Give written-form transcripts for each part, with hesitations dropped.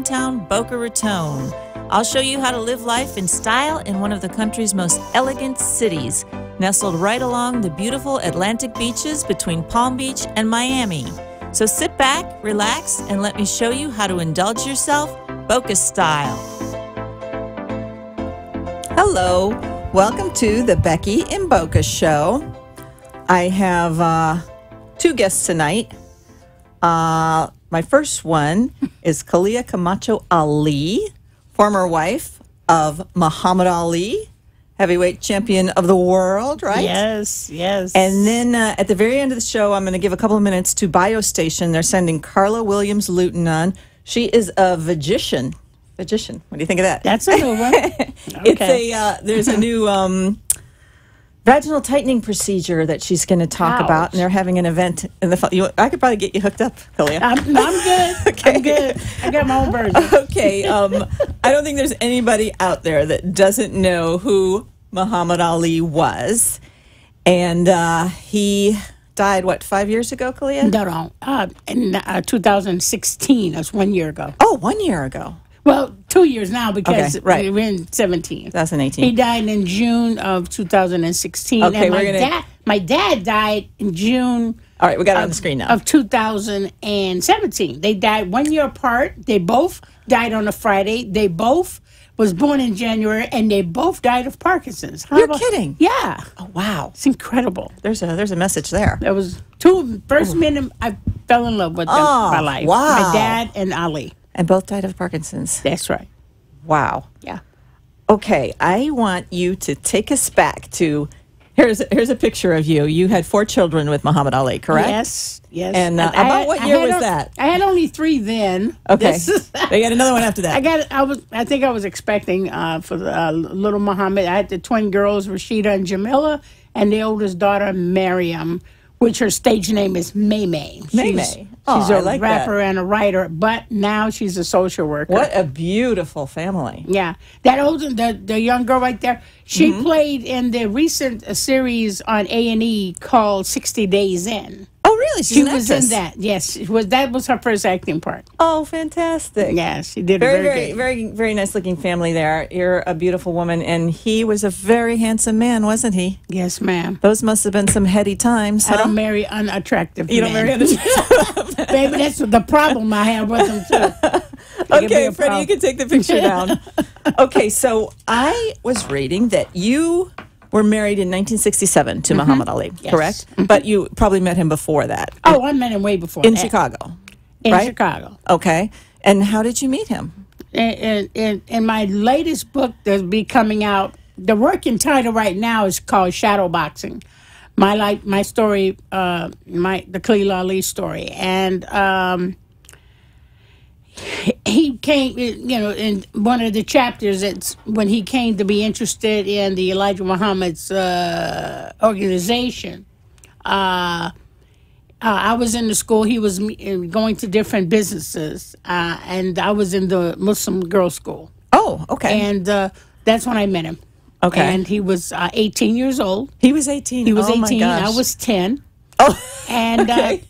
downtown Boca Raton. I'll show you how to live life in style in one of the country's most elegant cities, nestled right along the beautiful Atlantic beaches between Palm Beach and Miami. So sit back, relax, and let me show you how to indulge yourself Boca style. Hello, welcome to the Becky in Boca show. I have two guests tonight. My first one is Kalia Camacho Ali, former wife of Muhammad Ali, heavyweight champion of the world, right? Yes. And then at the very end of the show, I'm going to give a couple of minutes to BioStation. They're sending Carla Williams Luton on. She is a magician. What do you think of that? That's a new one. It's there's a new vaginal tightening procedure that she's going to talk about, and they're having an event in the fall. I could probably get you hooked up, Kalia. I'm good. Okay. I'm good. I got my own version. Okay. I don't think there's anybody out there that doesn't know who Muhammad Ali was. And he died, 5 years ago, Kalia? No. In 2016. That's 1 year ago. Oh, 1 year ago. Well, 2 years now because Okay, right. we're in 17. 2018. He died in June of 2016. Okay, and my dad died in June. All right, we got it on the screen now. Of 2017. They died 1 year apart. They both died on a Friday. They both was born in January, and they both died of Parkinson's. You're kidding? Yeah. Oh, wow. It's incredible. There's a message there. That was first men I fell in love with them in my life. Wow. My dad and Ali. And both died of Parkinson's. That's right. Wow. Yeah. Okay, I want you to take us back to, here's a picture of you. You had 4 children with Muhammad Ali, correct? Yes. And about what year was that? I had only 3 then. Okay. They got another one after that. I think I was expecting for the little Muhammad. I had the twin girls, Rashida and Jamila, and the oldest daughter, Miriam, which her stage name is May May. She's a rapper and a writer, but now she's a social worker. What a beautiful family. Yeah. The young girl right there, she played in the recent series on A&E called 60 Days In. Oh, really? She was in that. Yes. That was her first acting part. Oh, fantastic. Yeah, she did very nice looking family there. You're a beautiful woman, and he was a very handsome man, wasn't he? Yes, ma'am. Those must have been some heady times, huh? I don't marry unattractive men. You don't marry unattractive men. Baby, that's the problem I have with them, too. Okay, Freddie, you can take the picture down. Okay, so I was reading that you were married in 1967 to Muhammad Ali, correct? But you probably met him before that. Oh, I met him way before in that. Chicago, in Chicago. Okay, and how did you meet him? In my latest book that's be coming out, the working title right now is called Shadowboxing. My story, the Khalil Ali story, and he came, in one of the chapters, it's when he came to be interested in the Elijah Muhammad's organization. I was in the school. He was going to different businesses, and I was in the Muslim girls' school. Oh, okay. And that's when I met him. Okay. And he was 18 years old. He was 18. He was 18. My gosh. I was 10. Oh, and okay.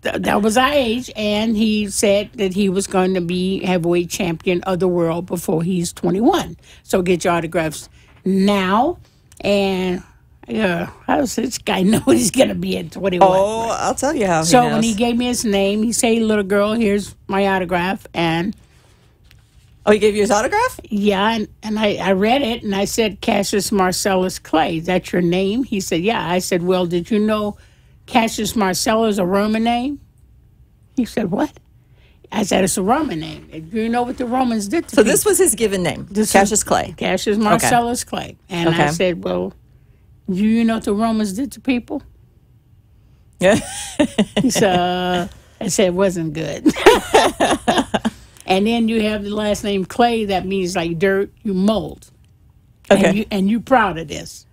that was our age. And he said that he was going to be heavyweight champion of the world before he's 21. So get your autographs now. And how does this guy know he's going to be at 21? Oh, I'll tell you how. So when he gave me his name, he said, "Little girl, here's my autograph." And he gave you his autograph? Yeah, and I read it, and I said, "Cassius Marcellus Clay, is that your name?" He said, "Yeah." I said, "Well, did you know Cassius Marcellus is a Roman name?" He said, "What?" I said, "It's a Roman name. Do you know what the Romans did to people?" So this was his given name, Cassius Clay. Cassius Marcellus Clay. And I said, "Well, do you know what the Romans did to people?" Yeah. He said, I said, "It wasn't good." And then you have the last name Clay. That means like dirt, you mold. Okay. And you proud of this.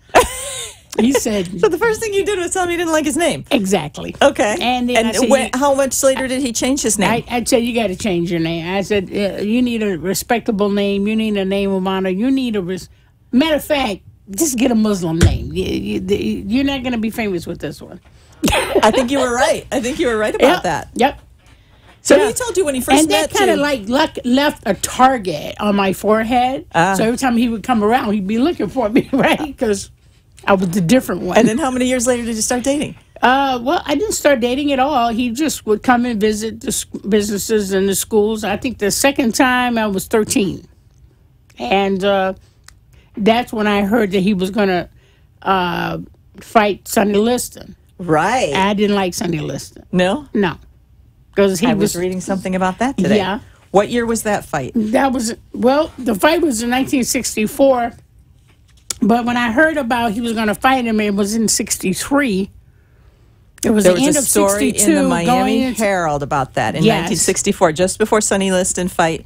He said. So the first thing you did was tell him you didn't like his name. Exactly. Okay. And then how much later did he change his name? I said, "You got to change your name." I said, "You need a respectable name. You need a name of honor. You need matter of fact, just get a Muslim name. You're not going to be famous with this one." I think you were right. I think you were right about that. Yep. So he told you when he first and met that kind of you. like left a target on my forehead. So every time he would come around, he'd be looking for me, right? Because I was the different one. And then how many years later did you start dating? Well, I didn't start dating at all. He just would come and visit the businesses and the schools. I think the second time I was 13. And that's when I heard that he was going to fight Sonny Liston. Right. I didn't like Sonny Liston. No? No. Because he I was reading something about that today. Yeah. What year was that fight? That was, well, the fight was in 1964. But when I heard about he was going to fight him, it was in 63. It was There the was end a of story 62 in the Miami into, Herald about that in Yes. 1964, just before Sonny Liston fight.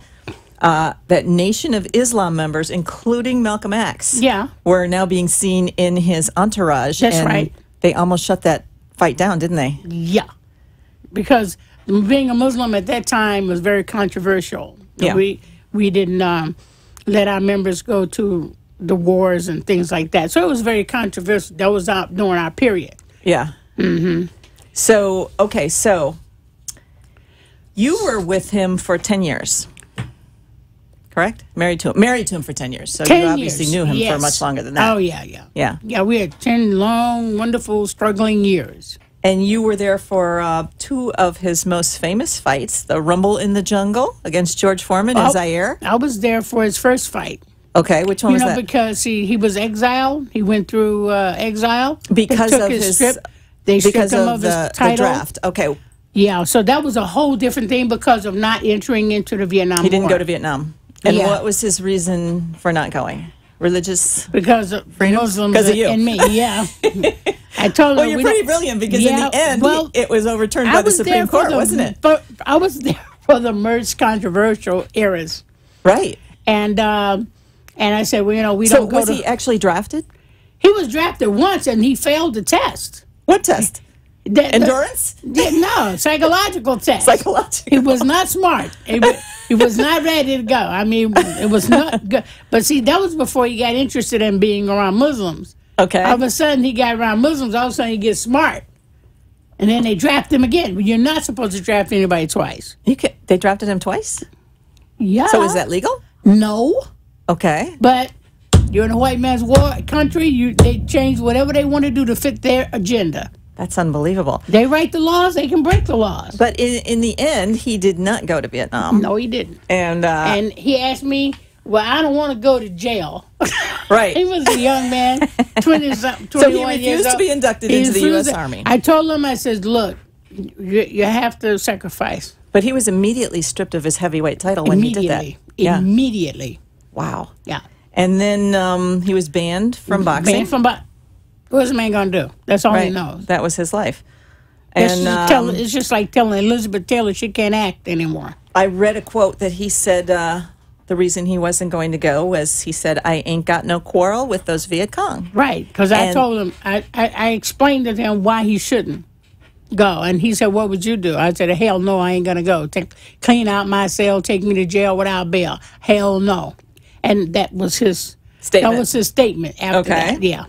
That Nation of Islam members, including Malcolm X, Yeah. were now being seen in his entourage. That's and right. They almost shut that fight down, didn't they? Yeah. Because being a Muslim at that time was very controversial. Yeah. We didn't let our members go to the wars and things like that. So it was very controversial. That was during our period. Yeah. Mm-hmm. So, okay, so you were with him for 10 years, correct? Married to him for 10 years. So 10 you obviously years, knew him yes. for much longer than that. Oh, yeah, yeah. Yeah. Yeah, we had 10 long, wonderful, struggling years. And you were there for two of his most famous fights, the Rumble in the Jungle against George Foreman in Zaire. I was there for his first fight. Okay, which one was that? Because he was exiled. He went through exile. Because They took of his his strip. They stripped because him of of his the title. draft. Okay, Yeah, so that was a whole different thing because of not entering into the Vietnam he didn't War. go to Vietnam. And Yeah. what was his reason for not going? Religious? Because of Muslims Because of you. and me, yeah. I told Well, him you're we pretty don't- brilliant because in Yeah, the end, well, it was overturned I by the was there Supreme for Court, wasn't it? I was there for the most controversial eras, Right. and I said, well, we So don't go was to. he actually drafted? He was drafted once, and he failed the test. What test? Endurance? No, psychological test. Psychological. He was not smart. He was not ready to go. I mean, it was not good. But see, that was before he got interested in being around Muslims. Okay. All of a sudden, he got around Muslims. All of a sudden, he gets smart. And then they draft him again. You're not supposed to draft anybody twice. They drafted him twice? Yeah. So is that legal? No. Okay. But you're in a white man's war country. They change whatever they want to do to fit their agenda. That's unbelievable. They write the laws. They can break the laws. But in the end, he did not go to Vietnam. No, he didn't. And he asked me, well, I don't want to go to jail. right. He was a young man, 21 So he years refused old. to be inducted He into the refused U.S. it. Army. I told him, I said, look, you have to sacrifice. But he was immediately stripped of his heavyweight title when he did that. Yeah. Immediately. Wow. Yeah. And then he was banned from boxing. Banned from boxing. What's a man going to do? That's all he knows. That was his life. It's just like telling Elizabeth Taylor she can't act anymore. I read a quote that he said the reason he wasn't going to go was he said, I ain't got no quarrel with those Viet Cong. Right, because I told him, I explained to him why he shouldn't go. And he said, what would you do? I said, hell no, I ain't going to go. Clean out my cell, take me to jail without bail. Hell no. And that was his statement. That was his statement after that, yeah.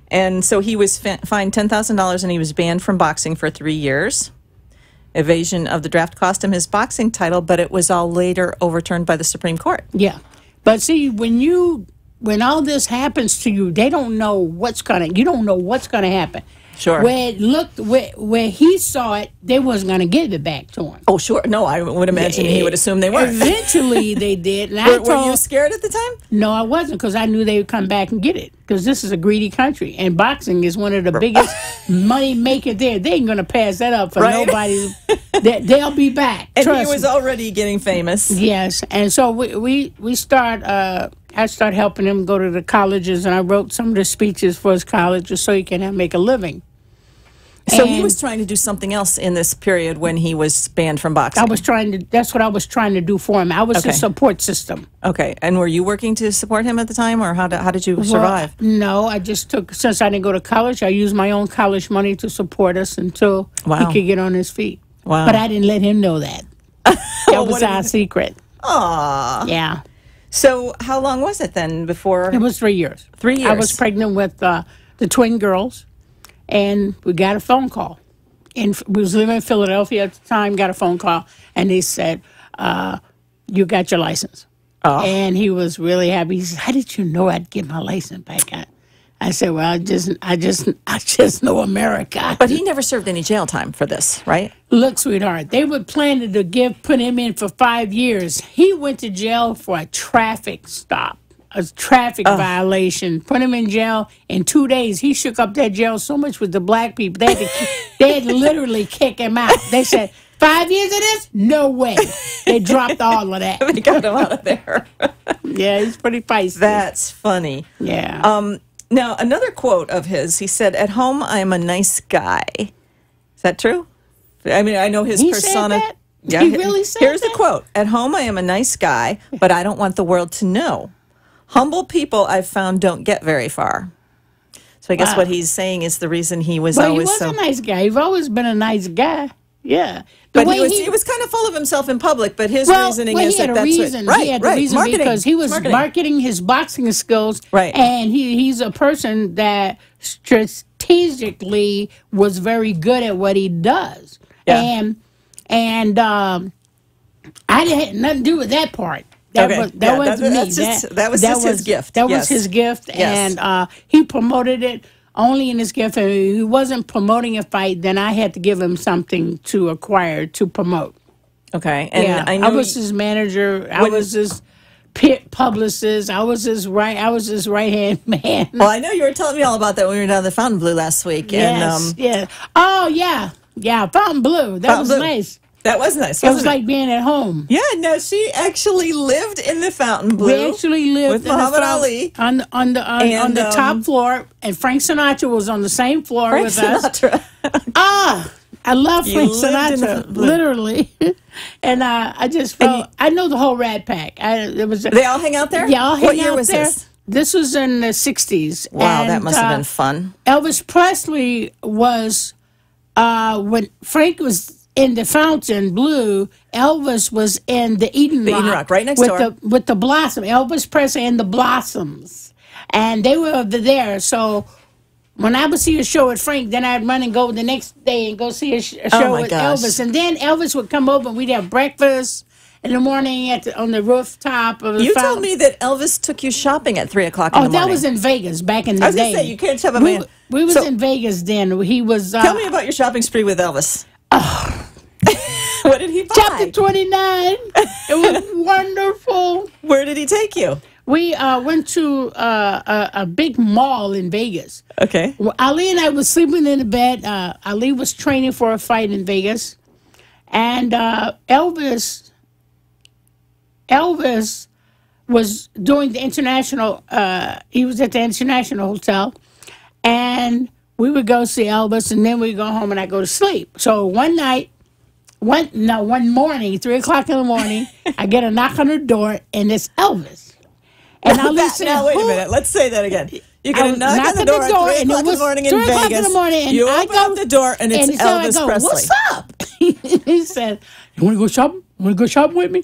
And so he was fined $10,000 and he was banned from boxing for 3 years. Evasion of the draft cost him his boxing title, but it was all later overturned by the Supreme Court. Yeah. But see, when all this happens to you, they don't know you don't know what's gonna happen. Sure. Where he saw it, they wasn't gonna give it back to him. Oh, sure. No, I would imagine he would assume they were. Eventually, they did. And were you scared at the time? No, I wasn't, because I knew they would come back and get it. Because this is a greedy country, and boxing is one of the biggest money maker there. They ain't gonna pass that up for nobody. They'll be back. And he was already getting famous. Yes, and so we start. I started helping him go to the colleges, and I wrote some of the speeches for his colleges so he can make a living. So he was trying to do something else in this period when he was banned from boxing. That's what I was trying to do for him. I was his support system. Okay. And were you working to support him at the time, or how did you survive? Well, no, I just since I didn't go to college, I used my own college money to support us until he could get on his feet. Wow. But I didn't let him know that. That was our secret. Aww. Yeah. So how long was it then before? It was 3 years. 3 years. I was pregnant with the twin girls, and we got a phone call. we was living in Philadelphia at the time, got a phone call, and they said, you got your license. Oh. And he was really happy. He said, how did you know I'd get my license back? I said, well, I just know America. But he never served any jail time for this, right? Look, sweetheart, they were planning to put him in for 5 years. He went to jail for a traffic stop, a traffic violation. Put him in jail in 2 days. He shook up that jail so much with the black people. They had to literally kick him out. They said, 5 years of this? No way. They dropped all of that. They got him out of there. Yeah, he's pretty feisty. That's funny. Yeah. Now, another quote of his, he said, at home, I am a nice guy. Is that true? I mean, I know his He persona. said that? Yeah, He really said Here's that? the quote. At home, I am a nice guy, but I don't want the world to know. Humble people, I've found, don't get very far. So I guess what he's saying is the reason he was But he always was so... a nice guy. He's always been a nice guy. Yeah. But he was kind of full of himself in public, but his reasoning is that that's reason. what... He had a reason marketing. because he was marketing his boxing skills. Right. And he's a person that strategically was very good at what he does. Yeah. And I had nothing to do with that part. That wasn't me. That was just his gift. That was his gift, Yes. and he promoted it only in his gift. If he wasn't promoting a fight, then I had to give him something to acquire to promote. Okay. And Yeah, I was his manager. I was his publicist. I was his right hand man. Well, I know you were telling me all about that when we were down at the Fontainebleau last week. Yes, And, yeah. Oh, yeah. Fontainebleau. That was nice. That was nice. It was like being at home. Yeah, no, she actually lived in the Fontainebleau. We actually lived with Muhammad Ali on the top floor, and Frank Sinatra was on the same floor with Sinatra. us. I love Frank Sinatra, literally. And I just felt I know the whole Rat Pack. They all hang out there? Yeah, all hang What year out was there. this? This was in the 60s. Wow, and, that must have been fun. Elvis Presley was when Frank was in the Fontainebleau, Elvis was in the Eden Rock, right next door. with the Blossom. Elvis Presley and the Blossoms, and they were there. So when I would see a show with Frank, then I'd run and go the next day and go see a show with Elvis, and then Elvis would come over and we'd have breakfast in the morning on the rooftop of the You told me that Elvis took you shopping at 3:00 in the morning. Oh, that was in Vegas back in the day. I was going to say, you can't have a man. We was in Vegas then. He was... tell me about your shopping spree with Elvis. What did he buy? Chapter 29. It was wonderful. Where did he take you? We went to a big mall in Vegas. Okay. Well, Ali and I was sleeping in the bed. Ali was training for a fight in Vegas. And Elvis was doing the international, he was at the International Hotel. And we would go see Elvis, and then we'd go home and I'd go to sleep. So one morning, 3:00 in the morning, I get a knock on the door, and it's Elvis. And Ali said, now, wait a minute. Let's say that again. You get a knock on the door at 3:00 in the morning in Vegas. You open up the door, and it's Elvis Presley. What's up? He said, you want to go shopping? Want to go shopping with me?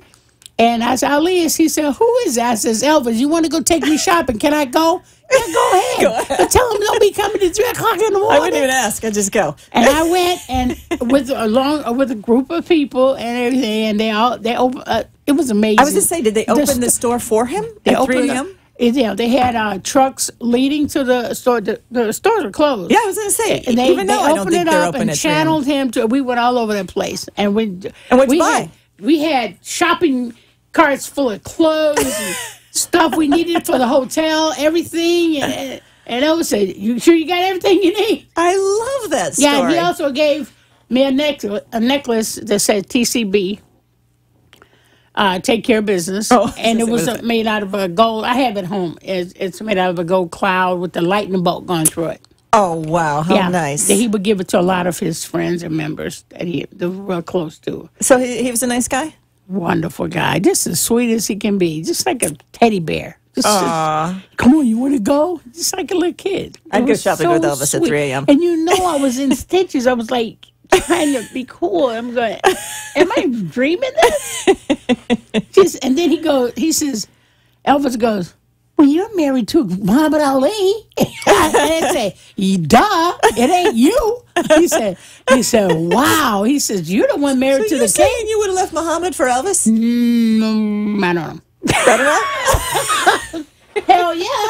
And I said, Ali, he said, who is that? I says, Elvis, you want to go take me shopping? Can I go? Yeah, go ahead. Go ahead. But tell him don't be coming at 3:00 in the morning. I wouldn't even ask. I'd just go. And I went and with a group of people and everything, and they opened. It was amazing. I was going to say, did they open the store for him at 3 a.m.? Yeah, they had trucks leading to the store. The stores were closed. Yeah, I was going to say, and they even though I don't opened think it they're up open and at 3 a.m. channeled him to. We went all over the place, and what'd you buy? We had shopping carts full of clothes and stuff we needed for the hotel, everything. And Elvis said, "You sure you got everything you need?" I love that story. Yeah, he also gave me a necklace that said TCB. Take care of business. And it was made out of a gold. I have it home. It's made out of a gold cloud with the lightning bolt going through it. Oh, wow. How nice. He would give it to a lot of his friends and members that he was real close to. So he was a nice guy? Wonderful guy. Just as sweet as he can be. Just like a teddy bear. Come on, you want to go? Just like a little kid. I'd go shopping with Elvis at 3 a.m. And you know I was in stitches. I was like trying to be cool. I'm going, am I dreaming this? And then he says, Elvis goes, well, you're married to Muhammad Ali. And I say, duh, it ain't you. He said, wow. He says, you're the one married to the king. So you're saying you would have left Muhammad for Elvis? I don't know. Hell yeah.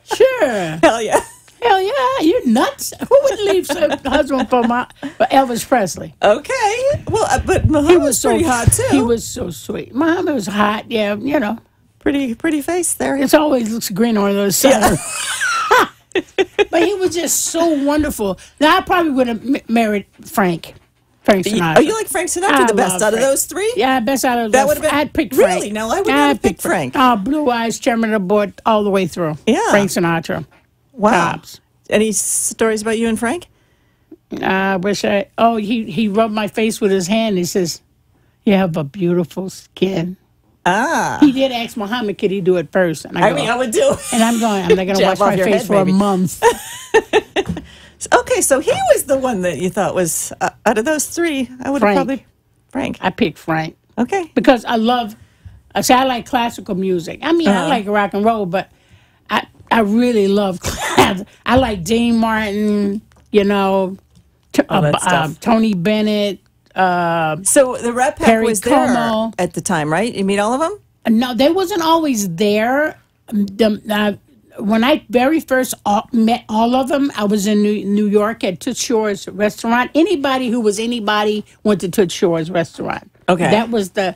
Sure. Hell yeah. Hell yeah. You're nuts. Who would leave their husband for Elvis Presley? Okay. Well, but Muhammad was pretty hot, too. He was so sweet. Muhammad was hot. Yeah, you know. Pretty face there. It always looks green on the other side. Yeah. But he was just so wonderful. Now, I probably would have married Frank Sinatra. Oh, you like Frank Sinatra the best out of those three? Yeah, best out of those. That would have been. I'd pick Frank. Really? No, I would not have picked Frank. Oh, blue eyes, chairman of the board all the way through. Yeah. Frank Sinatra. Wow. Tops. Any stories about you and Frank? He rubbed my face with his hand. He says, you have a beautiful skin. Ah. He did ask Muhammad, could he do it first? And I would do. And I'm not going to wash my face for a month. Okay, so he was the one that you thought was, out of those three, I would have probably, Frank. I picked Frank. Okay. Because I like classical music. I mean, I like rock and roll, but I really love class. I like Dean Martin, you know, Tony Bennett. So the Rat Pack Perry was there Como. at the time, right? You meet all of them? No, they wasn't always there. When I very first met all of them, I was in New York at Toots Shor's restaurant. Anybody who was anybody went to Toots Shor's restaurant. Okay. That was the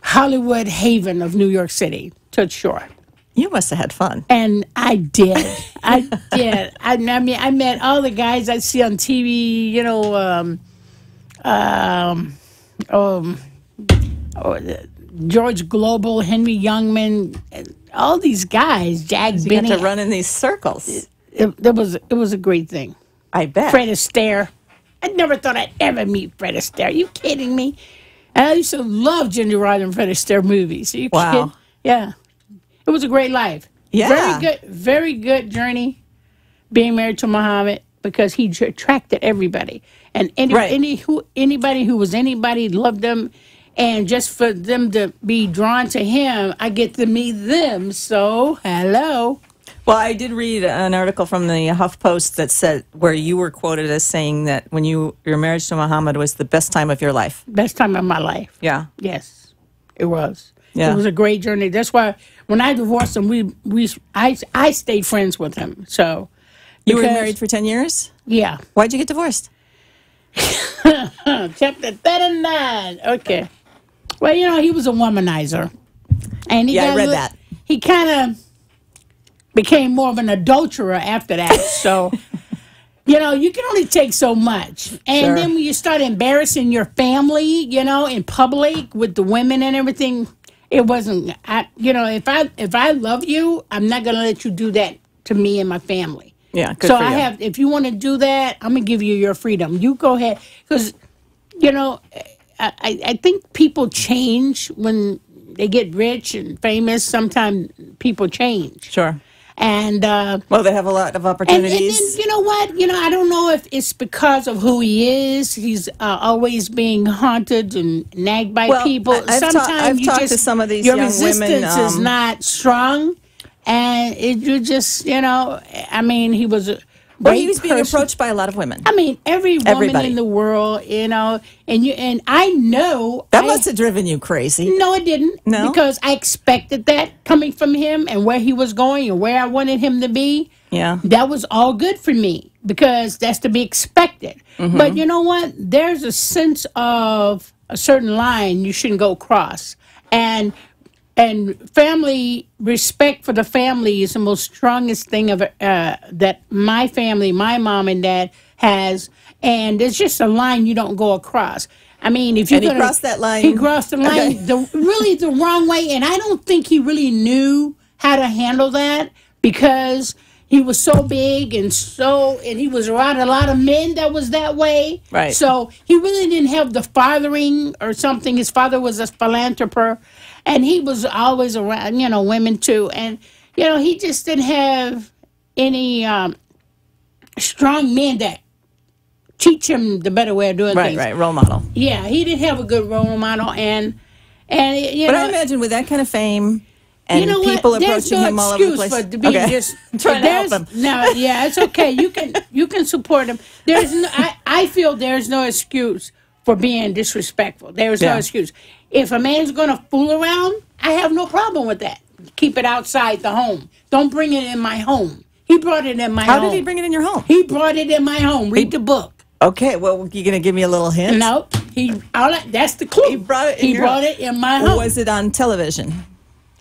Hollywood haven of New York City, Toots Shor. You must have had fun. And I did. I did. I mean, I met all the guys I see on TV, you know, George Global, Henry Youngman, all these guys, Jack You Benny. got to run in these circles. It was a great thing. I bet. Fred Astaire. I never thought I'd ever meet Fred Astaire. Are you kidding me? And I used to love Ginger Rogers and Fred Astaire movies. Are you kidding? Yeah. It was a great life. Yeah. Very good journey being married to Muhammad because he attracted everybody. And anybody who was anybody loved them. And just for them to be drawn to him, I get to meet them. So, hello. Well, I did read an article from the HuffPost that said where you were quoted as saying that when your marriage to Muhammad was the best time of your life. Best time of my life. Yeah. Yes, it was. Yeah. It was a great journey. That's why when I divorced him, I stayed friends with him. So you were married for 10 years? Yeah. Why'd you get divorced? Chapter 39. Okay. Well, you know, he was a womanizer. And I read that. He kind of became more of an adulterer after that. So, you know, you can only take so much. And then when you start embarrassing your family, you know, in public with the women and everything, it wasn't, if I love you, I'm not going to let you do that to me and my family. Yeah, good so for you. if you want to do that, I'm going to give you your freedom. You go ahead. Because, you know, I think people change when they get rich and famous. Sometimes people change. Sure. And well, they have a lot of opportunities. And then, you know what? You know, I don't know if it's because of who he is. He's always being haunted and nagged by people. I've talked to some of these your young resistance women. Is not strong, and you just, you know, I mean, he was. Well, he was being approached by a lot of women. I mean, every woman in the world, you know, and I know that must have driven you crazy. No, it didn't. No, because I expected that coming from him and where he was going and where I wanted him to be. Yeah, that was all good for me because that's to be expected. Mm-hmm. But you know what? There's a sense of a certain line you shouldn't go across, and family respect for the family is the most strongest thing of that my family, my mom and dad has, and there's just a line you don't go across. I mean, if you crossed that line, he crossed the line the wrong way, and I don't think he really knew how to handle that because he was so big and he was around a lot of men that was that way. Right. So he really didn't have the fathering or something. His father was a philanthropist. And he was always around, you know, women too. And, you know, he just didn't have any strong men that teach him the better way of doing things. Right, role model. Yeah, he didn't have a good role model. And you know. But I imagine with that kind of fame and You know people what? There's approaching no him all over the excuse place. for to be just trying to help there's- him. No, yeah, it's okay. You can support him. There's no, I feel there's no excuse for being disrespectful. There's no Yeah. excuse. If a man's going to fool around, I have no problem with that. Keep it outside the home. Don't bring it in my home. He brought it in my home. How did he bring it in your home? He brought it in my home. Read the book. Okay, well, you going to give me a little hint? No, that's the clue. He brought it in He your brought home. it in my home. Was it on television?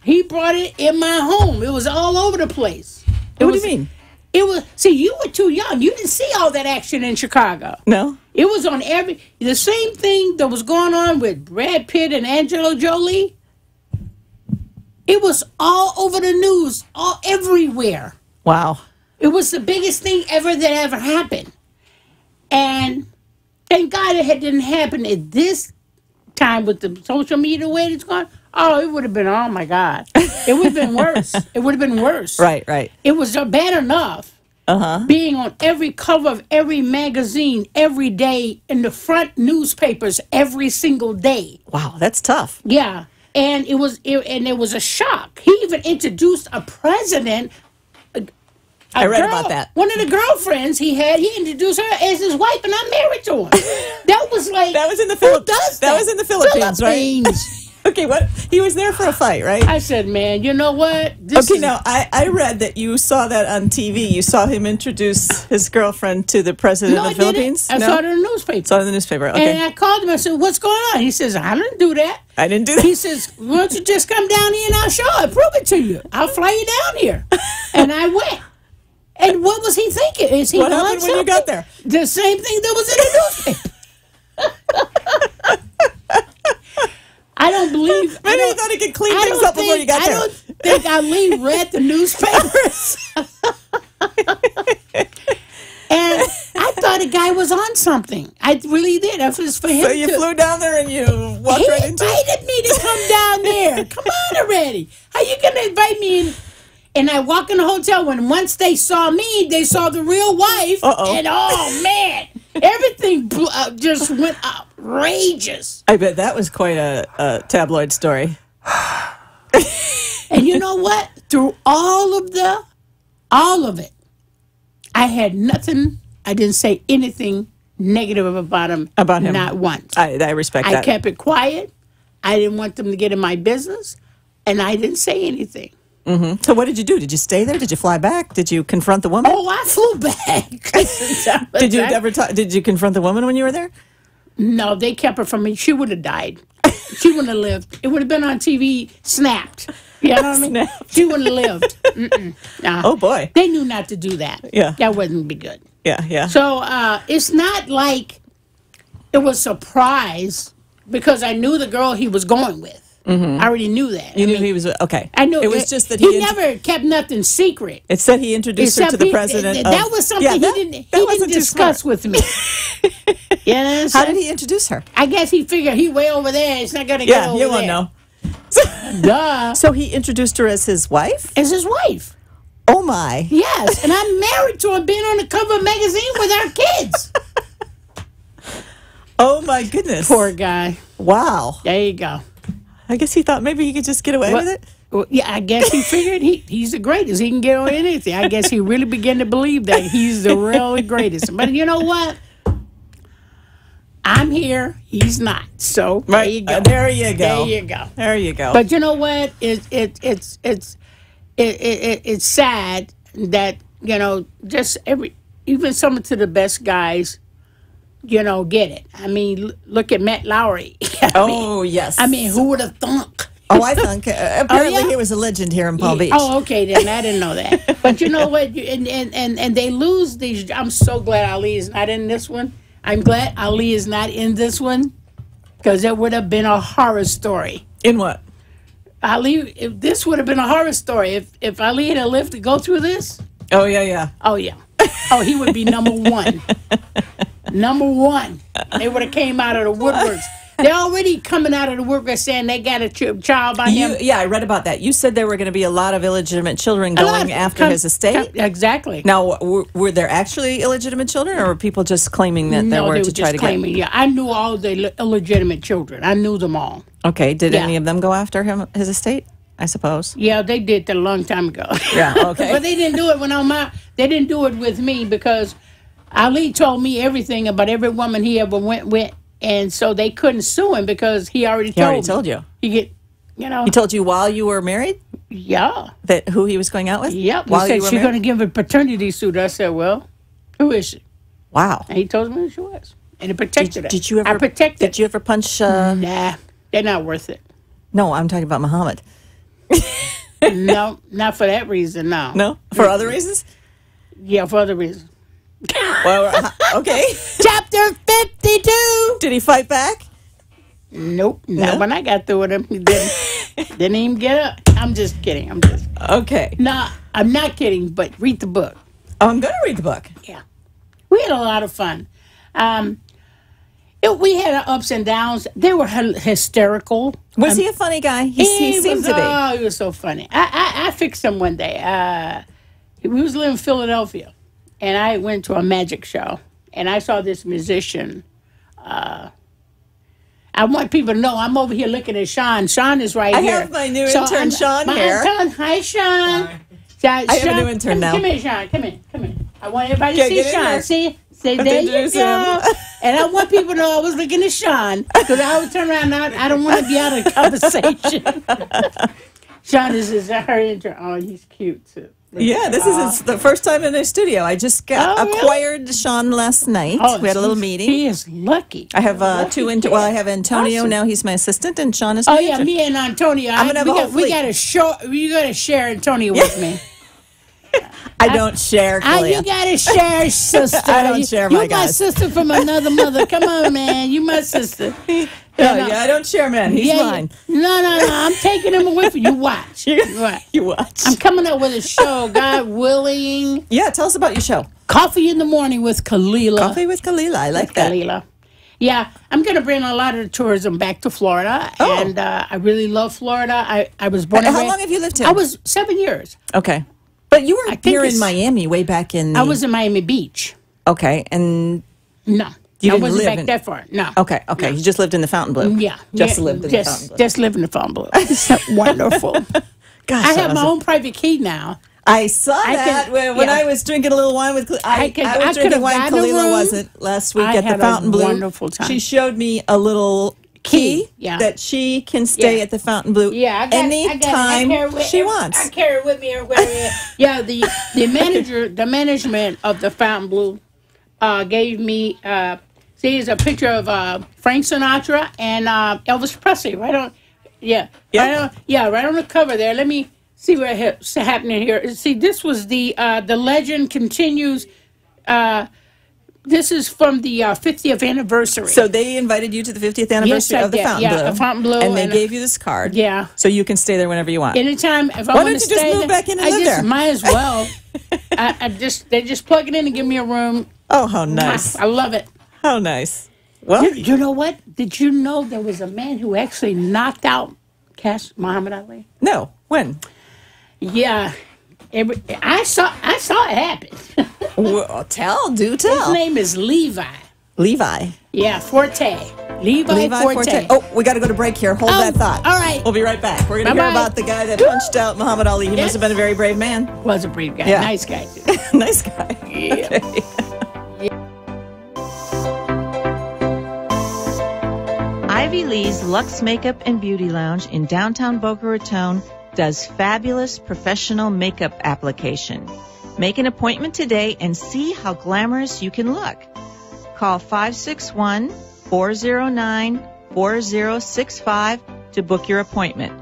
He brought it in my home. It was all over the place. What do you mean? It was. See, you were too young. You didn't see all that action in Chicago. No? It was on the same thing that was going on with Brad Pitt and Angela Jolie. It was all over the news, all everywhere. Wow. It was the biggest thing that ever happened. And thank God it didn't happen at this time with the social media way it's gone. Oh, it would have been, oh my God. It would have been worse. It would have been worse. Right, right. It was bad enough being on every cover of every magazine every day in the front newspapers every single day. Wow, that's tough. Yeah. And it was a shock. He even introduced a president. I read about that. One of the girlfriends he introduced her as his wife, and I'm married to him. That was like That was in the who Philippines. does that? That was in the Philippines, right? Philippines. Okay, what? He was there for a fight, right? I said, man, you know what? Now, I read that you saw that on TV. You saw him introduce his girlfriend to the president No, of the Philippines? I saw it in the newspaper. Saw it in the newspaper, okay. And I called him. I said, what's going on? He says, I didn't do that. I didn't do that. He says, why don't you just come down here and I'll show it, prove it to you. I'll fly you down here. And I went. And what was he thinking? Is he What on happened when you something? got there? The same thing that was in the newspaper. I don't believe. Maybe he thought he could clean things up before you got there. I don't think Ali read the newspapers. And I thought the guy was on something. I really did. That was for him. So you flew down there and you walked He right into it? invited me to come down there. Come on already. How you going to invite me in? And I walk in the hotel. Once they saw me, they saw the real wife. Uh-oh. And oh, man. Everything just went outrageous. I bet that was quite a tabloid story. And you know what? Through all of it, I had nothing. I didn't say anything negative about him. About him. Not once. I respect that. I kept it quiet. I didn't want them to get in my business. And I didn't say anything. Mm-hmm. So what did you do? Did you stay there? Did you fly back? Did you confront the woman? Oh, I flew back. Did you ever Did you confront the woman when you were there? No, they kept her from me. She would have died. She wouldn't have lived. It would have been on TV, snapped. You know what I mean? Snapped. She wouldn't have lived. No. Oh, boy. They knew not to do that. Yeah. That wouldn't be good. Yeah, yeah. So it's not like it was a surprise because I knew the girl he was going with. I already knew that. You knew he was okay. I knew it was just that he never kept nothing secret. It said he introduced her to the president. That was something he didn't discuss with me. You know, how did he introduce her? I guess he figured he way over there. It's not going to get over there. Yeah, you won't know. Duh. So he introduced her as his wife? As his wife. Oh, my. Yes, and I'm married to her, being on the cover of a magazine with our kids. Oh, my goodness. Poor guy. Wow. There you go. I guess he thought maybe he could just get away with it. Well, yeah, I guess he figured he's the greatest. He can get on anything. I guess he really began to believe that he's the real greatest. But you know what? I'm here. He's not. So there you go. There you go. There you go. There you go. But you know what? It's sad that just even some of the best guys, get it. I mean, look at Matt Lowry. Yes. I mean, who would have thunk? Oh, I think apparently yeah? he was a legend here in Palm Beach. Oh, okay, then I didn't know that. But you know what? And they lose these. I'm so glad Ali is not in this one. I'm glad Ali is not in this one because it would have been a horror story. In what? This would have been a horror story if Ali had lived to go through this. Oh yeah. Oh yeah. Oh, he would be number one. Number one. They would have came out of the woodworks. They're already coming out of the woodwork saying they got a child by him. Yeah, I read about that. You said there were going to be a lot of illegitimate children going after his estate. Exactly. Now, were there actually illegitimate children, or were people just claiming that there were they to were try just to claiming, get? Yeah, I knew all the illegitimate children. I knew them all. Okay, did Yeah. any of them go after his estate? I suppose. Yeah, they did that a long time ago. Yeah, okay. But they didn't do it they didn't do it with me because Ali told me everything about every woman he ever went with, and so they couldn't sue him because he already told you. He told you while you were married? Yeah. That who he was going out with? Yep. While He said she's going to give a paternity suit. I said, well, who is she? Wow. And he told me who she was. And it protected her. Did you ever? I protected. Did you ever punch? Nah, they're not worth it. No, I'm talking about Muhammad. No, not for that reason. No. No, for other reasons. Yeah, for other reasons. Well, okay. Chapter 52. Did he fight back? Nope. Not when I got through with him. He didn't even get up. I'm just kidding. Okay. No, I'm not kidding. But read the book. Oh, I'm going to read the book. Yeah, we had a lot of fun. We had our ups and downs. They were hysterical. Was he a funny guy? He seemed to be. Oh, he was so funny. I fixed him one day. We was living in Philadelphia, and I went to a magic show, and I saw this musician. I want people to know I'm over here looking at Sean. Sean is right here. I have my new intern, Sean, here. Hi, Sean. Hi. I have a new intern now. Come here, Sean. Come here. I want everybody to see Sean. See, there you go. And I want people to know I was looking at Sean because I would turn around. I don't want to be out of conversation. Sean is her intern. Oh, he's cute too. Yeah, this is the first time in the studio. I just acquired Sean last night. We had a little meeting. He is lucky. I have I have Antonio now. He's my assistant, and Sean is my intern. Me and Antonio. We got to share Antonio with me. I don't share, Kalia. You got to share, sister. I don't share my guys. You my sister from another mother. Come on, man. You my sister. I don't share, man. He's mine. No. I'm taking him away from you. Watch. You watch. I'm coming up with a show, God willing. Yeah, tell us about your show. Coffee in the Morning with Kalila. Coffee with Kalila. I like that. Kalila. Yeah, I'm going to bring a lot of the tourism back to Florida, and I really love Florida. I was born and How long have you lived here? I was 7 years. Okay. But you were here in Miami way back in... I was in Miami Beach. Okay, and... No. You didn't wasn't live back that far. No. Okay. No. You just lived in the Fontainebleau. Yeah. Just lived in the Fontainebleau. Just lived in the Fontainebleau. It's wonderful. Gosh, I have my own private key now. I saw that when I was drinking a little wine with I was drinking wine. Kalila wasn't last week at the Fontainebleau. Wonderful time. She showed me a little key that she can stay at the Fontainebleau anytime she wants. I carry it with me everywhere. Yeah, the management of the Fontainebleau gave me. There's a picture of Frank Sinatra and Elvis Presley right on. Right on the cover there. Let me see what's happening here. See, this was the legend continues. This is from the 50th anniversary. So they invited you to the 50th anniversary of the Fontainebleau. Yeah, Fontainebleau. And they gave you this card. Yeah. So you can stay there whenever you want. Anytime. If I Why don't you just move back in and live there? Might as well. They just plug it in and give me a room. Oh, how nice. I love it. How nice. Well, you know what? Did you know there was a man who actually knocked out Muhammad Ali? No. When? Yeah. I saw it happen. Well, tell. His name is Levi. Levi. Yeah, Forte. Levi Forte. Oh, we got to go to break here. Hold that thought. All right. We'll be right back. We're going to hear about the guy that punched out Muhammad Ali. He must have been a very brave man. Was a brave guy. Yeah. Nice guy, too. Nice guy. Yeah. Okay. Ivy Lee's Luxe Makeup and Beauty Lounge in downtown Boca Raton does fabulous professional makeup application. Make an appointment today and see how glamorous you can look. Call 561-409-4065 to book your appointment.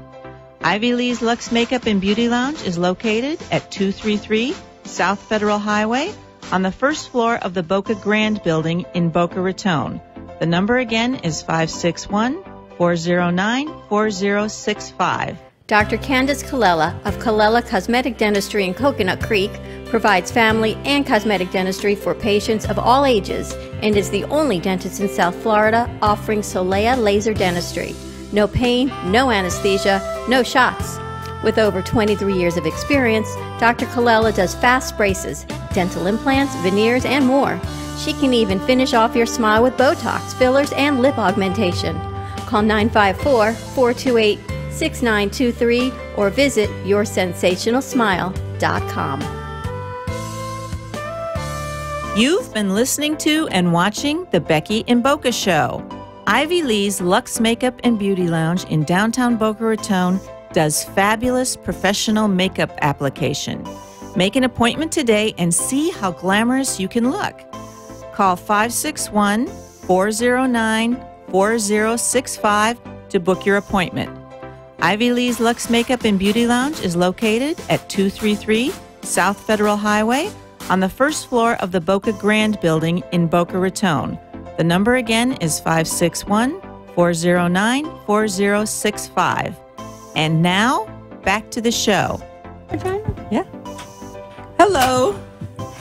Ivy Lee's Luxe Makeup and Beauty Lounge is located at 233 South Federal Highway on the first floor of the Boca Grand Building in Boca Raton. The number again is 561-409-4065. Dr. Candace Colella of Colella Cosmetic Dentistry in Coconut Creek provides family and cosmetic dentistry for patients of all ages and is the only dentist in South Florida offering Solea laser dentistry. No pain, no anesthesia, no shots. With over 23 years of experience, Dr. Colella does fast braces, dental implants, veneers, and more. She can even finish off your smile with Botox, fillers, and lip augmentation. Call 954-428-6666 888-866-6923 or visit yoursensationalsmile.com. You've been listening to and watching The Becky and Boca Show. Ivy Lee's Luxe Makeup and Beauty Lounge in downtown Boca Raton does fabulous professional makeup application. Make an appointment today and see how glamorous you can look. Call 561-409-4065 to book your appointment. Ivy Lee's Luxe Makeup and Beauty Lounge is located at 233 South Federal Highway on the first floor of the Boca Grand Building in Boca Raton. The number again is 561-409-4065. And now, back to the show. Yeah. Hello.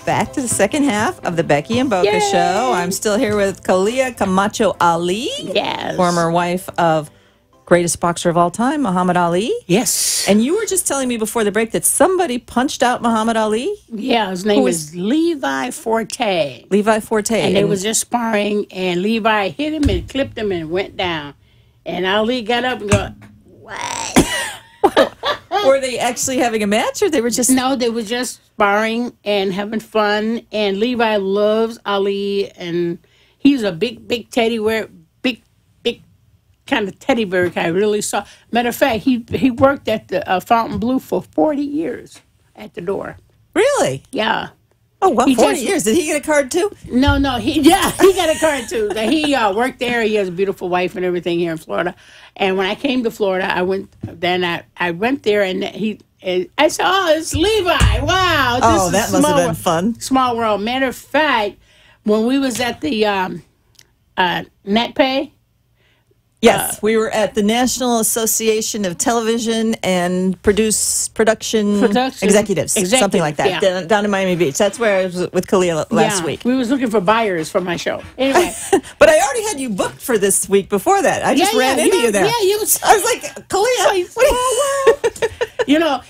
Back to the second half of the Becky and Boca Show. I'm still here with Kalia Camacho Ali. Yes. Former wife of greatest boxer of all time, Muhammad Ali. Yes. And you were just telling me before the break that somebody punched out Muhammad Ali? Yeah, his name is Levi Forte. Levi Forte. And they was just sparring, and Levi hit him and clipped him and went down. And Ali got up and go, what? Were they actually having a match, or they were just... No, they were just sparring and having fun. And Levi loves Ali, and he's a big teddy bear, big kind of teddy bear guy. Really saw. Matter of fact, he worked at the Fontainebleau for 40 years at the door. Really? Yeah. Oh, well, 40 years. Did he get a card, too? No, he got a card, too. He worked there. He has a beautiful wife and everything here in Florida. And when I came to Florida, I went there, and I said, oh, it's Levi. Wow. That must have been fun. Small world. Matter of fact, when we was at the NetPay, yes, we were at the National Association of Television and Production Executives, something like that, down in Miami Beach. That's where I was with Kalia last week. We was looking for buyers for my show. Anyway. But I already had you booked for this week before that. I just ran into you there. Yeah, I was like, Kalia, you know,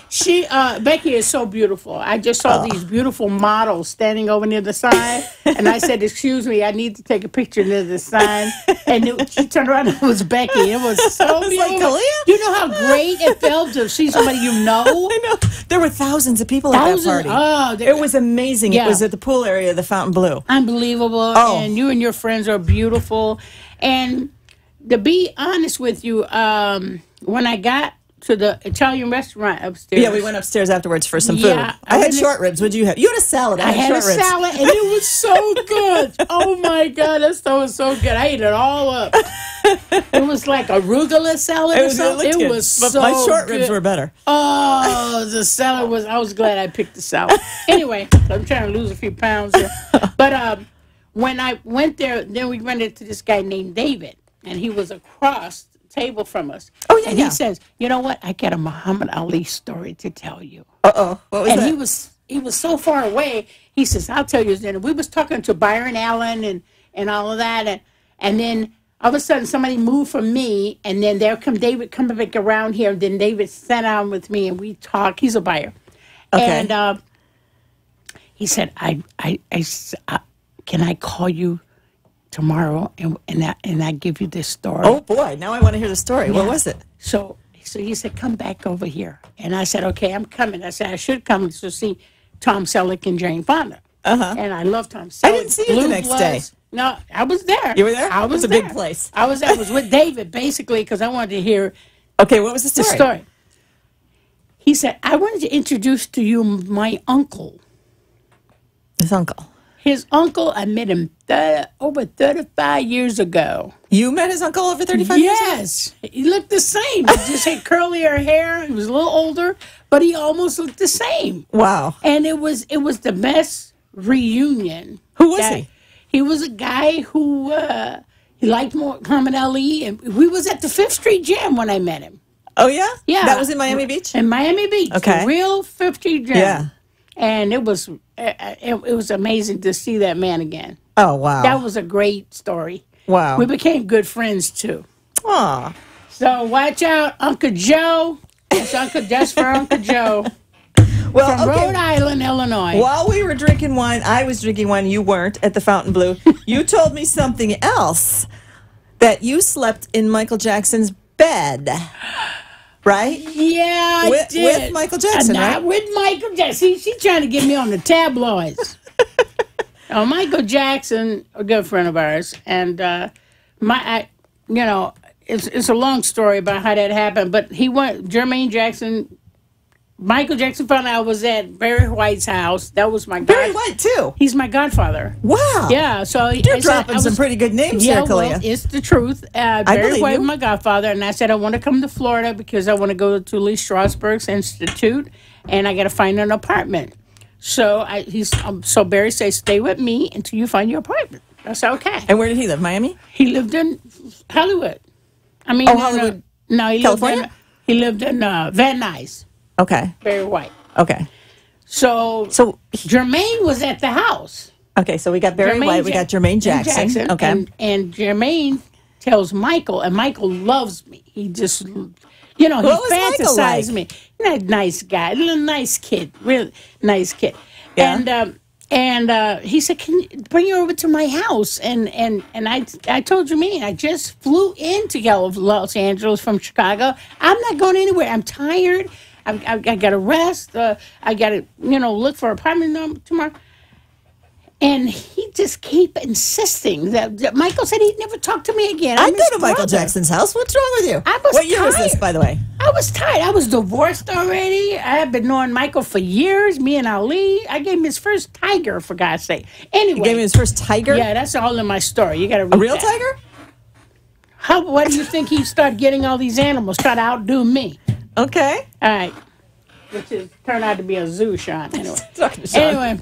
Becky is so beautiful. I just saw these beautiful models standing over near the sign, and I said, excuse me, I need to take a picture near the sign. And she turned around and it was Becky. It was so beautiful. Like, you know how great it felt to see somebody you know? I know. There were thousands of people at that party. It was amazing. Yeah. It was at the pool area of the Fontainebleau. Unbelievable. And you and your friends are beautiful. And to be honest with you, when I got to the Italian restaurant upstairs. Yeah, we went upstairs afterwards for some food. I had short ribs. What did you have? You had a salad. I had a salad, and it was so good. Oh, my God. That stuff was so good. I ate it all up. It was like arugula salad or something. It was so good. My short ribs were better. Oh, the salad was... I was glad I picked the salad. Anyway, I'm trying to lose a few pounds here. But when I went there, then we ran into this guy named David, and he was across table from us. Oh, yeah. And he says, you know what? I got a Muhammad Ali story to tell you. Uh-oh. What was that? And he was so far away. He says, I'll tell you. And we was talking to Byron Allen and all of that. And then all of a sudden somebody moved from me. And then there come David coming back around here. Then David sat down with me and we talked. He's a buyer. Okay. And he said, I can I call you tomorrow and I give you this story? Oh boy, now I want to hear the story. Yeah. What was it? So he said, come back over here. And I said, okay, I'm coming. I said, I should come to see Tom Selleck and Jane Fonda. And I love Tom Selleck. I didn't see you the next day. No, I was there. You were there? I was there. It was a big place. I was with David, basically, because I wanted to hear. Okay, what was the story? He said, I wanted to introduce to you my uncle. His uncle? His uncle, I met him over 35 years ago. You met his uncle over 35 years ago? Yes. He looked the same. He just had curlier hair. He was a little older, but he almost looked the same. Wow. And it was the best reunion. Who was he? He was a guy who he liked Muhammad Ali. And we was at the 5th Street Gym when I met him. Oh, yeah? Yeah. That was in Miami Beach? In Miami Beach. Okay. The real 5th Street Gym. Yeah. And it was amazing to see that man again. Oh, wow. That was a great story. Wow. We became good friends, too. Aw. So watch out, Uncle Joe. That's for Uncle Joe. Well, from Rhode Island, Illinois. While we were drinking wine, I was drinking wine, you weren't, at the Fontainebleau. You told me something else, that you slept in Michael Jackson's bed. right? Yeah, I With did. Michael Jackson, Not right? with Michael Jackson. She's trying to get me on the tabloids. Michael Jackson, a good friend of ours, and it's a long story about how that happened. But Jermaine Jackson. Michael Jackson found out I was at Barry White's house. That was my Barry White too. He's my godfather. Wow. Yeah, so You're dropping some pretty good names yeah, there, Kalia. well, it's the truth. Barry White you. was my godfather, and I said I want to come to Florida because I want to go to Lee Strasberg's Institute, and I got to find an apartment. So so Barry says, stay with me until you find your apartment. I said, okay. And where did he live? Miami? He lived in Hollywood. Hollywood. No, California? He lived in Van Nuys. Okay. Barry White. Okay. So Jermaine was at the house. Okay, so we got Barry White, we got Jermaine Jackson. Okay. And Jermaine tells Michael, and Michael loves me. He just, he fantasized me. He's a nice guy, little nice kid, really nice kid. Yeah. And he said, "Can you bring you over to my house?" And I told Jermaine, I just flew into Los Angeles from Chicago. I'm not going anywhere. I'm tired. I got to rest. I got to, look for an apartment tomorrow. And he just keep insisting that Michael said he'd never talk to me again. I'd go to Michael Jackson's house. What's wrong with you? What year was this, by the way? I was tired. I was divorced already. I had been knowing Michael for years, me and Ali. I gave him his first tiger, for God's sake. Anyway. You gave him his first tiger? Yeah, that's all in my story. You got to read a real that. tiger? What do you think he started getting all these animals, try to outdo me? Okay. All right. Which turned out to be a zoo, Sean. Anyway. Talking to Sean. Anyway.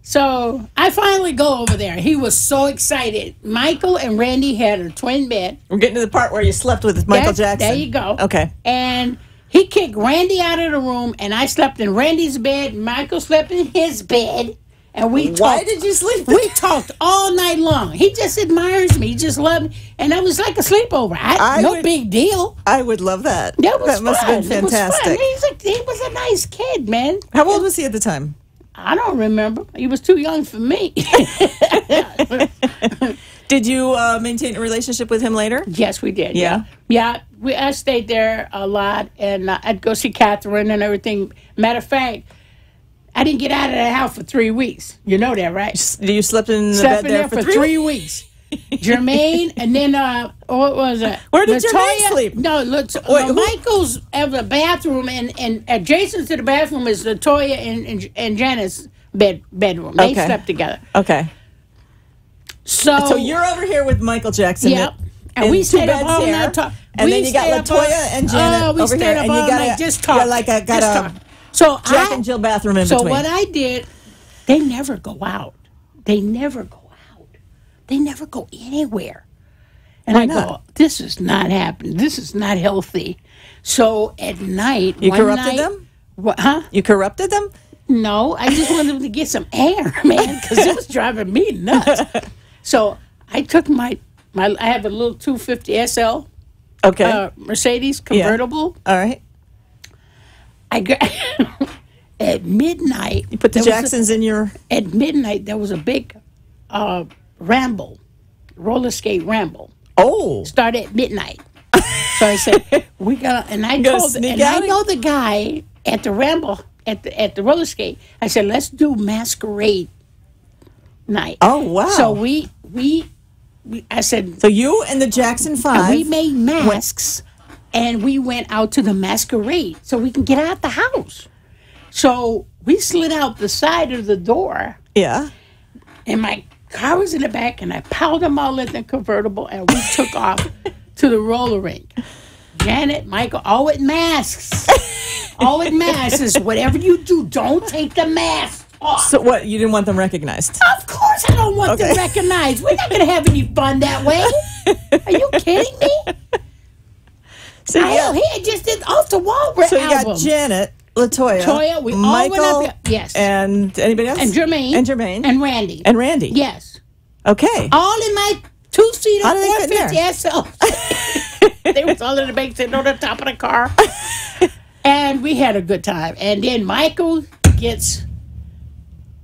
So I finally go over there. He was so excited. Michael and Randy had a twin bed. We're getting to the part where you slept with Michael Jackson. There you go. Okay. And he kicked Randy out of the room, and I slept in Randy's bed. Michael slept in his bed. And we talked. Why did you sleep there? We talked all night long. He just admires me. He just loved me. And it was like a sleepover. No big deal. I would love that. That must have been fantastic. He was a nice kid, man. How old was he at the time? I don't remember. He was too young for me. Did you maintain a relationship with him later? Yes, we did. Yeah? Yeah. I stayed there a lot, and I'd go see Catherine and everything. Matter of fact, I didn't get out of that house for 3 weeks. You know that, right? You slept in the Slept bed in there for 3 weeks. Jermaine, and then what was it? Where did Jermaine sleep? No, Michael's have a bathroom, and adjacent to the bathroom is Latoya and Janet's bedroom. They slept together. Okay. So you're over here with Michael Jackson. Yep. And we stayed up all night talking. And then you got Latoya and Janet over here, and you got just talk. So Jack and Jill bathroom in between. So what I did, they never go out. They never go anywhere. And Why I not? go, this is not happening. This is not healthy. So at night, you corrupted them? Huh? You corrupted them? No, I just wanted them to get some air, man, because it was driving me nuts. So I took I have a little 250 SL. Okay. Mercedes convertible. Yeah. All right. I got at midnight. You put the Jacksons in your. At midnight, there was a big ramble, roller skate ramble. Oh. Started at midnight. So I said, "We got," and I told, and I know the guy at the ramble at the roller skate. I said, "Let's do masquerade night." Oh wow! So I said, so you and the Jackson Five, we made masks. And we went out to the masquerade so we can get out the house. So we slid out the side of the door. Yeah. And my car was in the back, and I piled them all in the convertible, and we took off to the roller rink. Janet, Michael, all with masks. All with masks. Whatever you do, don't take the mask off. So what, you didn't want them recognized? Of course I don't want them recognized. We're not going to have any fun that way. Are you kidding me? So he just did off the wall. So you got Janet, Latoya, we Michael, all went up. Yes, and anybody else? And Jermaine, and Randy. Yes. Okay. All in my 2-seater 450 SL. They was all in the back sitting on the top of the car, and we had a good time. And then Michael gets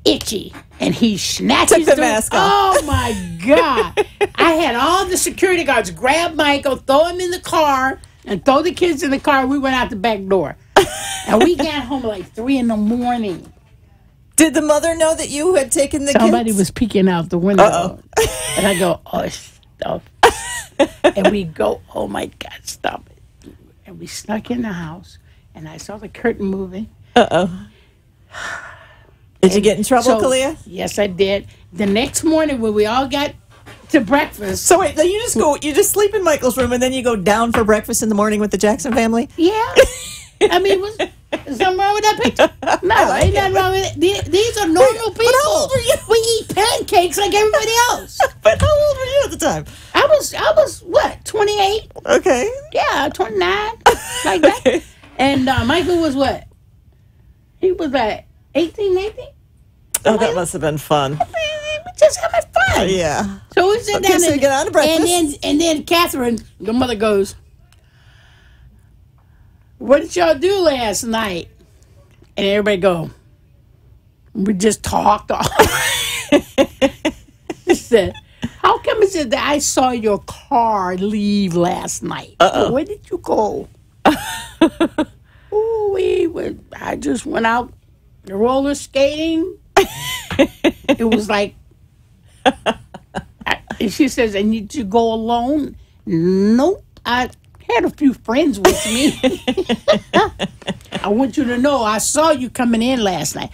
itchy, and he snatches the mask off. Oh my God! I had all the security guards grab Michael, throw him in the car. and throw the kids in the car. We went out the back door. And we got home at like 3 a.m. Did the mother know that you had taken the Somebody kids? was peeking out the window. Uh-oh. And I go, oh, stop. And we go, oh, my God, stop it. And we snuck in the house, and I saw the curtain moving. Uh-oh. Did you get in trouble, Kalia? Yes, I did. The next morning when we all got to breakfast. So wait, you just sleep in Michael's room, and then you go down for breakfast in the morning with the Jackson family? Yeah. I mean, was something wrong with that picture? No, ain't nothing wrong with it. These are normal people. But how old were you? We eat pancakes like everybody else. But how old were you at the time? I was what, 28? Okay. Yeah, 29, like that. Okay. And Michael was what? He was like 18, 19? Oh, that must have been fun. We just having fun. Yeah. So we sit down so you get on to breakfast. and then Catherine, the mother goes, what did y'all do last night? And everybody go, we just talked. She said, how come is it that I saw your car leave last night? Uh-oh. Where did you go? I just went out roller skating. It was like, and she says, and did you go alone? Nope. I had a few friends with me. I want you to know I saw you coming in last night.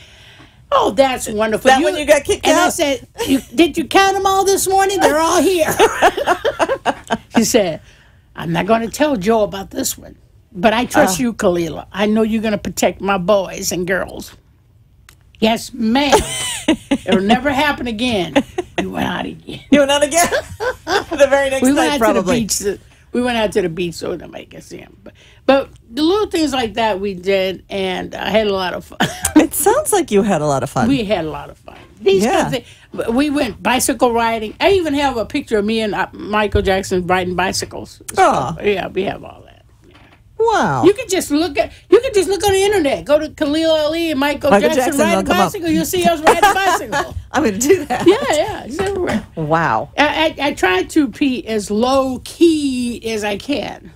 Oh, that's wonderful. That when you got kicked and out? I said, did you count them all this morning? They're all here. She said, I'm not going to tell Joe about this one, but I trust you, Kalila. I know you're going to protect my boys and girls. Yes, ma'am. It'll never happen again. We went out again. You went out again? The very next night, probably. We went out to the beach so nobody could see him. But the little things like that we did, and I had a lot of fun. It sounds like you had a lot of fun. We had a lot of fun. These kinds of things. We went bicycle riding. I even have a picture of me and Michael Jackson riding bicycles. Oh. Yeah, we have all that. Wow. You can just look on the internet. Go to Khalil Ali and Michael Jackson riding a bicycle. You'll see us riding a bicycle. I'm going to do that. Yeah, it's everywhere. Wow. I try to be as low key as I can.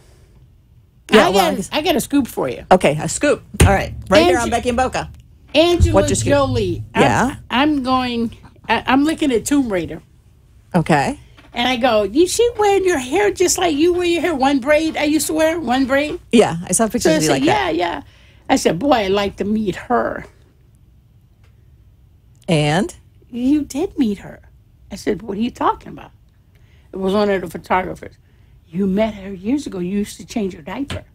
Yeah, I got a scoop for you. Okay, a scoop. All right, here on Becky and Boca. Angela Jolie. Yeah. I'm looking at Tomb Raider. Okay. And I go, you she wearing your hair just like you wear your hair? One braid I used to wear, one braid. Yeah, I saw pictures of you like that. Yeah. I said, boy, I'd like to meet her. And? You did meet her. I said, what are you talking about? It was one of the photographers. You met her years ago. You used to change her diaper.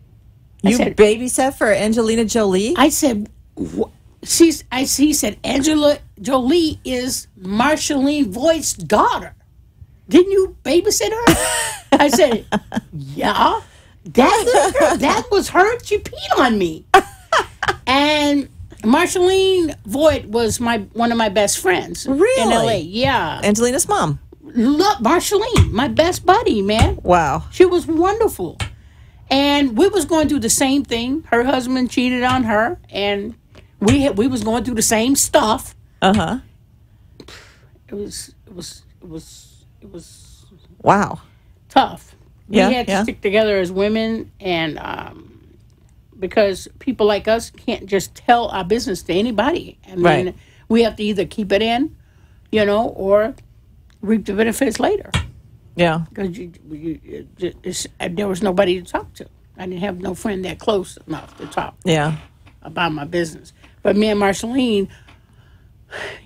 You babysat for Angelina Jolie? I said, he said, Angela Jolie is Marceline Voigt's daughter. Didn't you babysit her? I said, yeah. That was her. She peed on me. And Marceline Voigt was one of my best friends. Really? In L.A., yeah. Angelina's mom. Look, Marceline, my best buddy, man. Wow. She was wonderful. And we was going through the same thing. Her husband cheated on her, and we was going through the same stuff. Uh-huh. It was wow. Tough. We Yeah, had to stick together as women, and because people like us can't just tell our business to anybody. I mean, we have to either keep it in, or reap the benefits later. Yeah. Because there was nobody to talk to. I didn't have no friend that close enough to talk about my business. But me and Marceline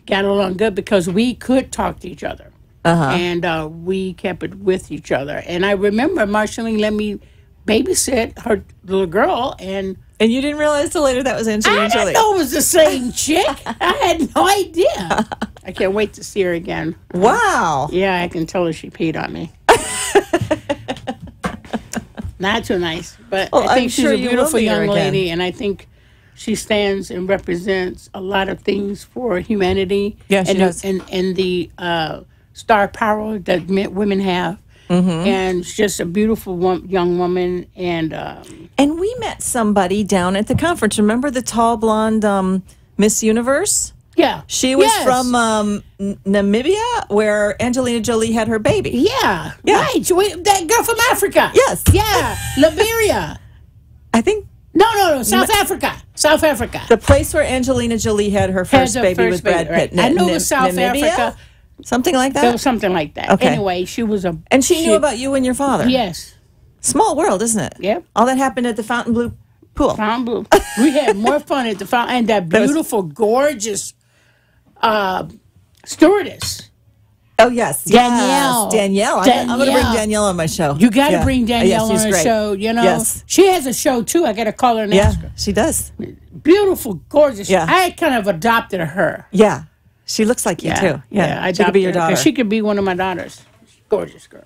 got along good because we could talk to each other. Uh-huh. And we kept it with each other. And I remember Marceline let me babysit her little girl. And you didn't realize till later that was Angelina Jolie? I didn't know it was the same chick. I had no idea. I can't wait to see her again. Wow. Yeah, I can tell her she peed on me. Not too nice. But I think she's a beautiful young lady. And I think she stands and represents a lot of things for humanity. Yeah, she does. And the star power that women have. Mm-hmm. And she's just a beautiful young woman. And we met somebody down at the conference. Remember the tall blonde Miss Universe? Yeah. She was Yes. from Namibia, where Angelina Jolie had her baby. Yeah. Yeah. Right. That girl from Africa. Yes. Yeah. Liberia. I think No. South Africa. South Africa. the place where Angelina Jolie had her first Had her baby first with Brad baby, Pitt. right. I know it was South Namibia? Africa. Something like It that? was something like that. Okay. Anyway, she was a. And she knew about you and your father. Yes. Small world, isn't it? Yep. All that happened at the Fontainebleau pool. Blue. We had more fun at the fountain, and that was- beautiful, gorgeous stewardess. Oh, yes. Danielle. Yes. Danielle. I'm going to bring Danielle on my show. You got to Yeah. bring Danielle she's on her great. show. You know, Yes. she has a show too. I got to call her and Yeah, ask her. she does. Beautiful, gorgeous. Yeah. I kind of adopted her. Yeah. She looks like you, too. Yeah. I she could be your adopted her, 'cause daughter. She could be one of my daughters. Gorgeous girl.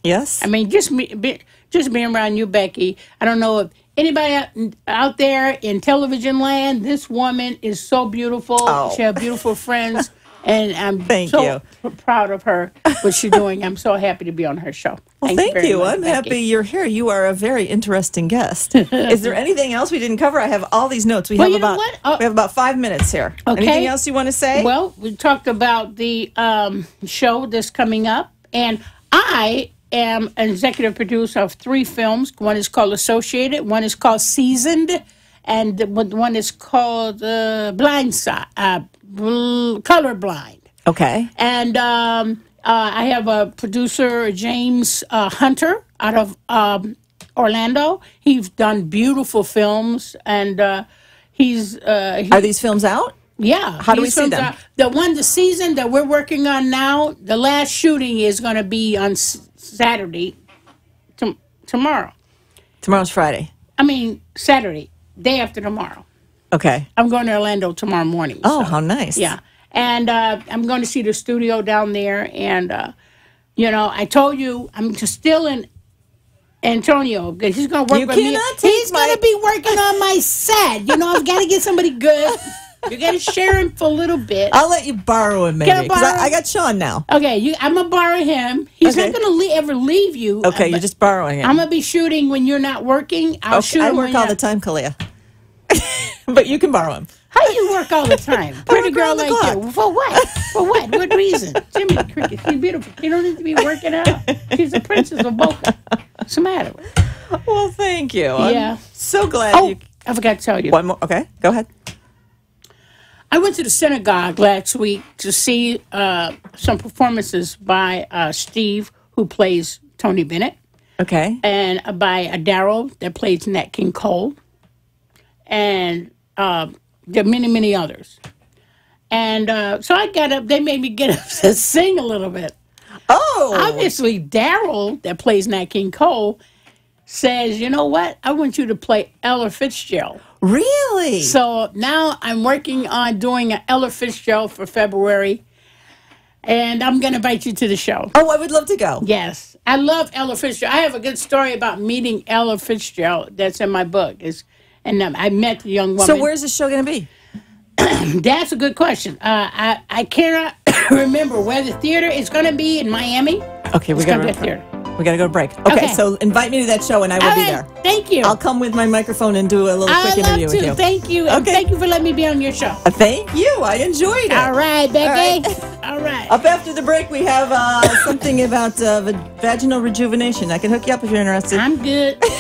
Yes. I mean, just being around you, Becky. I don't know if anybody out there in television land. This woman is so beautiful. Oh. She has beautiful friends, and I'm Thank so proud of her what she's doing. I'm so happy to be on her show. Well, very thank you. much, I'm Becky. happy you're here. You are a very interesting guest. Is there anything else we didn't cover? I have all these notes. We Well, have you know about what? we have about 5 minutes here. Okay. Anything else you want to say? Well, we talked about the show that's coming up, and I am an executive producer of 3 films. One is called Associated, one is called Seasoned, and one is called Blind Side, Colorblind. okay. And I have a producer, James Hunter, out of Orlando. He's done beautiful films, and Are these films out? yeah. How do we these see films them? The season that we're working on now, the last shooting is going to be on Saturday, tomorrow. Tomorrow's Friday. I mean, Saturday, day after tomorrow. Okay. I'm going to Orlando tomorrow morning. Oh, so, how nice. yeah. And I'm going to see the studio down there. And, I told you, I'm just still in Antonio, because he's going to work You with me. cannot take He's going to be working on my set. I've got to get somebody good. You got to share him for a little bit. I'll let you borrow him, maybe. Can I 'cause borrow I him? got Sean now. Okay, I'm going to borrow him. He's Okay. not going to ever leave you. Okay, you're but just borrowing him. I'm going to be shooting when you're not working. I'll shoot I him work when all you're the time, Kalia. But you can borrow him. How do you work all the time? Pretty work girl around the like clock. you. For what? For what? What reason? Jimmy the Cricket. She's beautiful. She don't need to be working out. She's a princess of Boca. What's the matter with her? Well, thank you. Yeah. I'm so glad Oh, you... I forgot to tell you. One more. Okay, go ahead. I went to the synagogue last week to see some performances by Steve, who plays Tony Bennett, Okay. and by Daryl, that plays Nat King Cole, and there are many, many others. And so I got up. They made me get up to sing a little bit. Oh! Obviously, Daryl, that plays Nat King Cole, says, you know what? I want you to play Ella Fitzgerald. Really? So now I'm working on doing an Ella Fitzgerald for February, and I'm going to invite you to the show. Oh, I would love to go. Yes. I love Ella Fitzgerald. I have a good story about meeting Ella Fitzgerald that's in my book. I met the young woman. So where's the show going to be? That's a good question. I cannot remember where the theater is going to be in Miami. Okay, we It's got going to be a to theater. go to break. Okay, Okay. so invite me to that show and I will All be right, there. thank you. I'll come with my microphone and do a little quick I'd interview love with to. you. Thank you. And Okay. thank you for letting me be on your show. Thank you. I enjoyed it. All right, Becky. All All right. Up after the break, we have something about vaginal rejuvenation. I can hook you up if you're interested. I'm good. All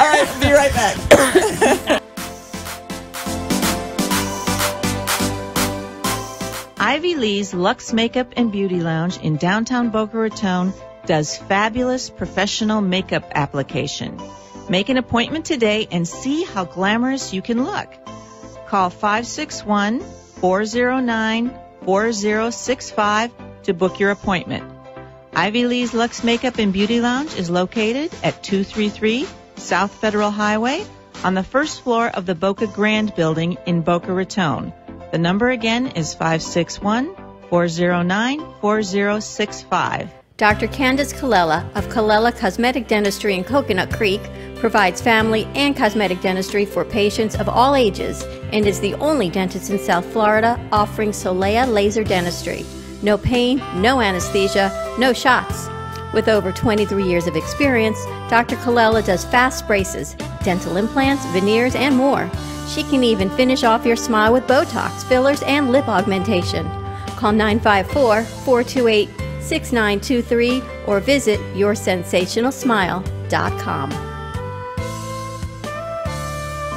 right, be right back. Ivy Lee's Luxe Makeup and Beauty Lounge in downtown Boca Raton does fabulous professional makeup application. Make an appointment today and see how glamorous you can look. Call 561-409-4065 to book your appointment. Ivy Lee's Luxe Makeup and Beauty Lounge is located at 233 South Federal Highway on the first floor of the Boca Grand Building in Boca Raton. The number again is 561-409-4065. Dr. Candace Colella of Colella Cosmetic Dentistry in Coconut Creek provides family and cosmetic dentistry for patients of all ages and is the only dentist in South Florida offering Solea laser dentistry. No pain, no anesthesia, no shots. With over 23 years of experience, Dr. Colella does fast braces, dental implants, veneers, and more. She can even finish off your smile with Botox, fillers, and lip augmentation. Call 954-428-6923 or visit yoursensationalsmile.com.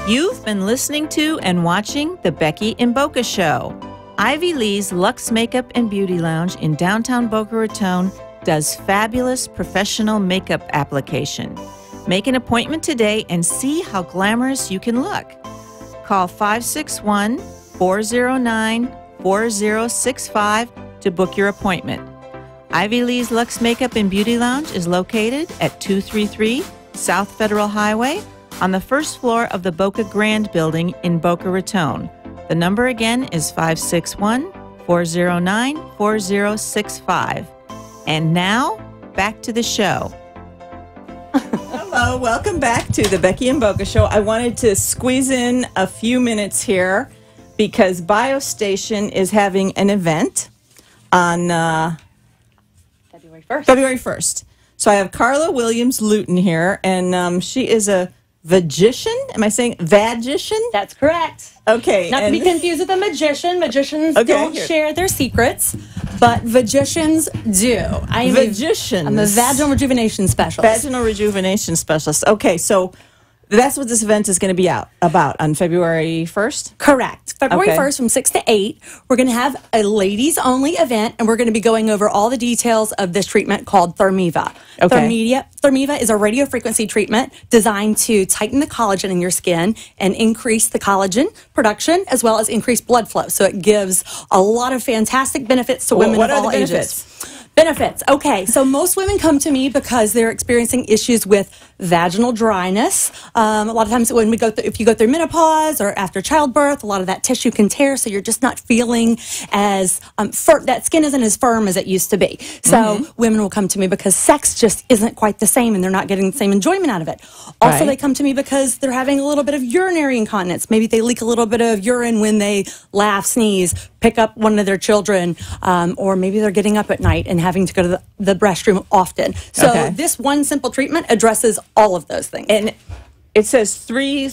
You've been listening to and watching The Becky and Boca Show. Ivy Lee's Luxe Makeup and Beauty Lounge in downtown Boca Raton does fabulous professional makeup application. Make an appointment today and see how glamorous you can look. Call 561-409-4065 to book your appointment. Ivy Lee's Luxe Makeup and Beauty Lounge is located at 233 South Federal Highway on the first floor of the Boca Grand Building in Boca Raton. The number again is 561-409-4065. And now, back to the show. Hello, welcome back to the Becky and Boca Show. I wanted to squeeze in a few minutes here because BioStation is having an event on February 1st. February 1st. So I have Carla Williams-Luton here, and she is a vagician. Am I saying vagician? That's correct. Okay. Not to be confused with a magician. Magicians Okay, don't here. share their secrets, but vagicians do. I'm Vagicians. I'm a vaginal rejuvenation specialist. Vaginal rejuvenation specialist. Okay, so that's what this event is going to be about on February 1st? Correct. February Okay. 1st from 6 to 8, we're going to have a ladies-only event, and we're going to be going over all the details of this treatment called Thermiva. Okay. Thermiva is a radiofrequency treatment designed to tighten the collagen in your skin and increase the collagen production as well as increase blood flow. So it gives a lot of fantastic benefits to women What of are all the ages. benefits? Benefits. Okay, so most women come to me because they're experiencing issues with vaginal dryness. A lot of times when we go if you go through menopause or after childbirth, a lot of that tissue can tear, so you're just not feeling as that skin isn't as firm as it used to be. So women will come to me because sex just isn't quite the same, and they're not getting the same enjoyment out of it. Also, Right. they come to me because they're having a little bit of urinary incontinence. Maybe they leak a little bit of urine when they laugh, sneeze, pick up one of their children, or maybe they're getting up at night and having to go to the restroom often. So Okay. this one simple treatment addresses all of those things. And it says three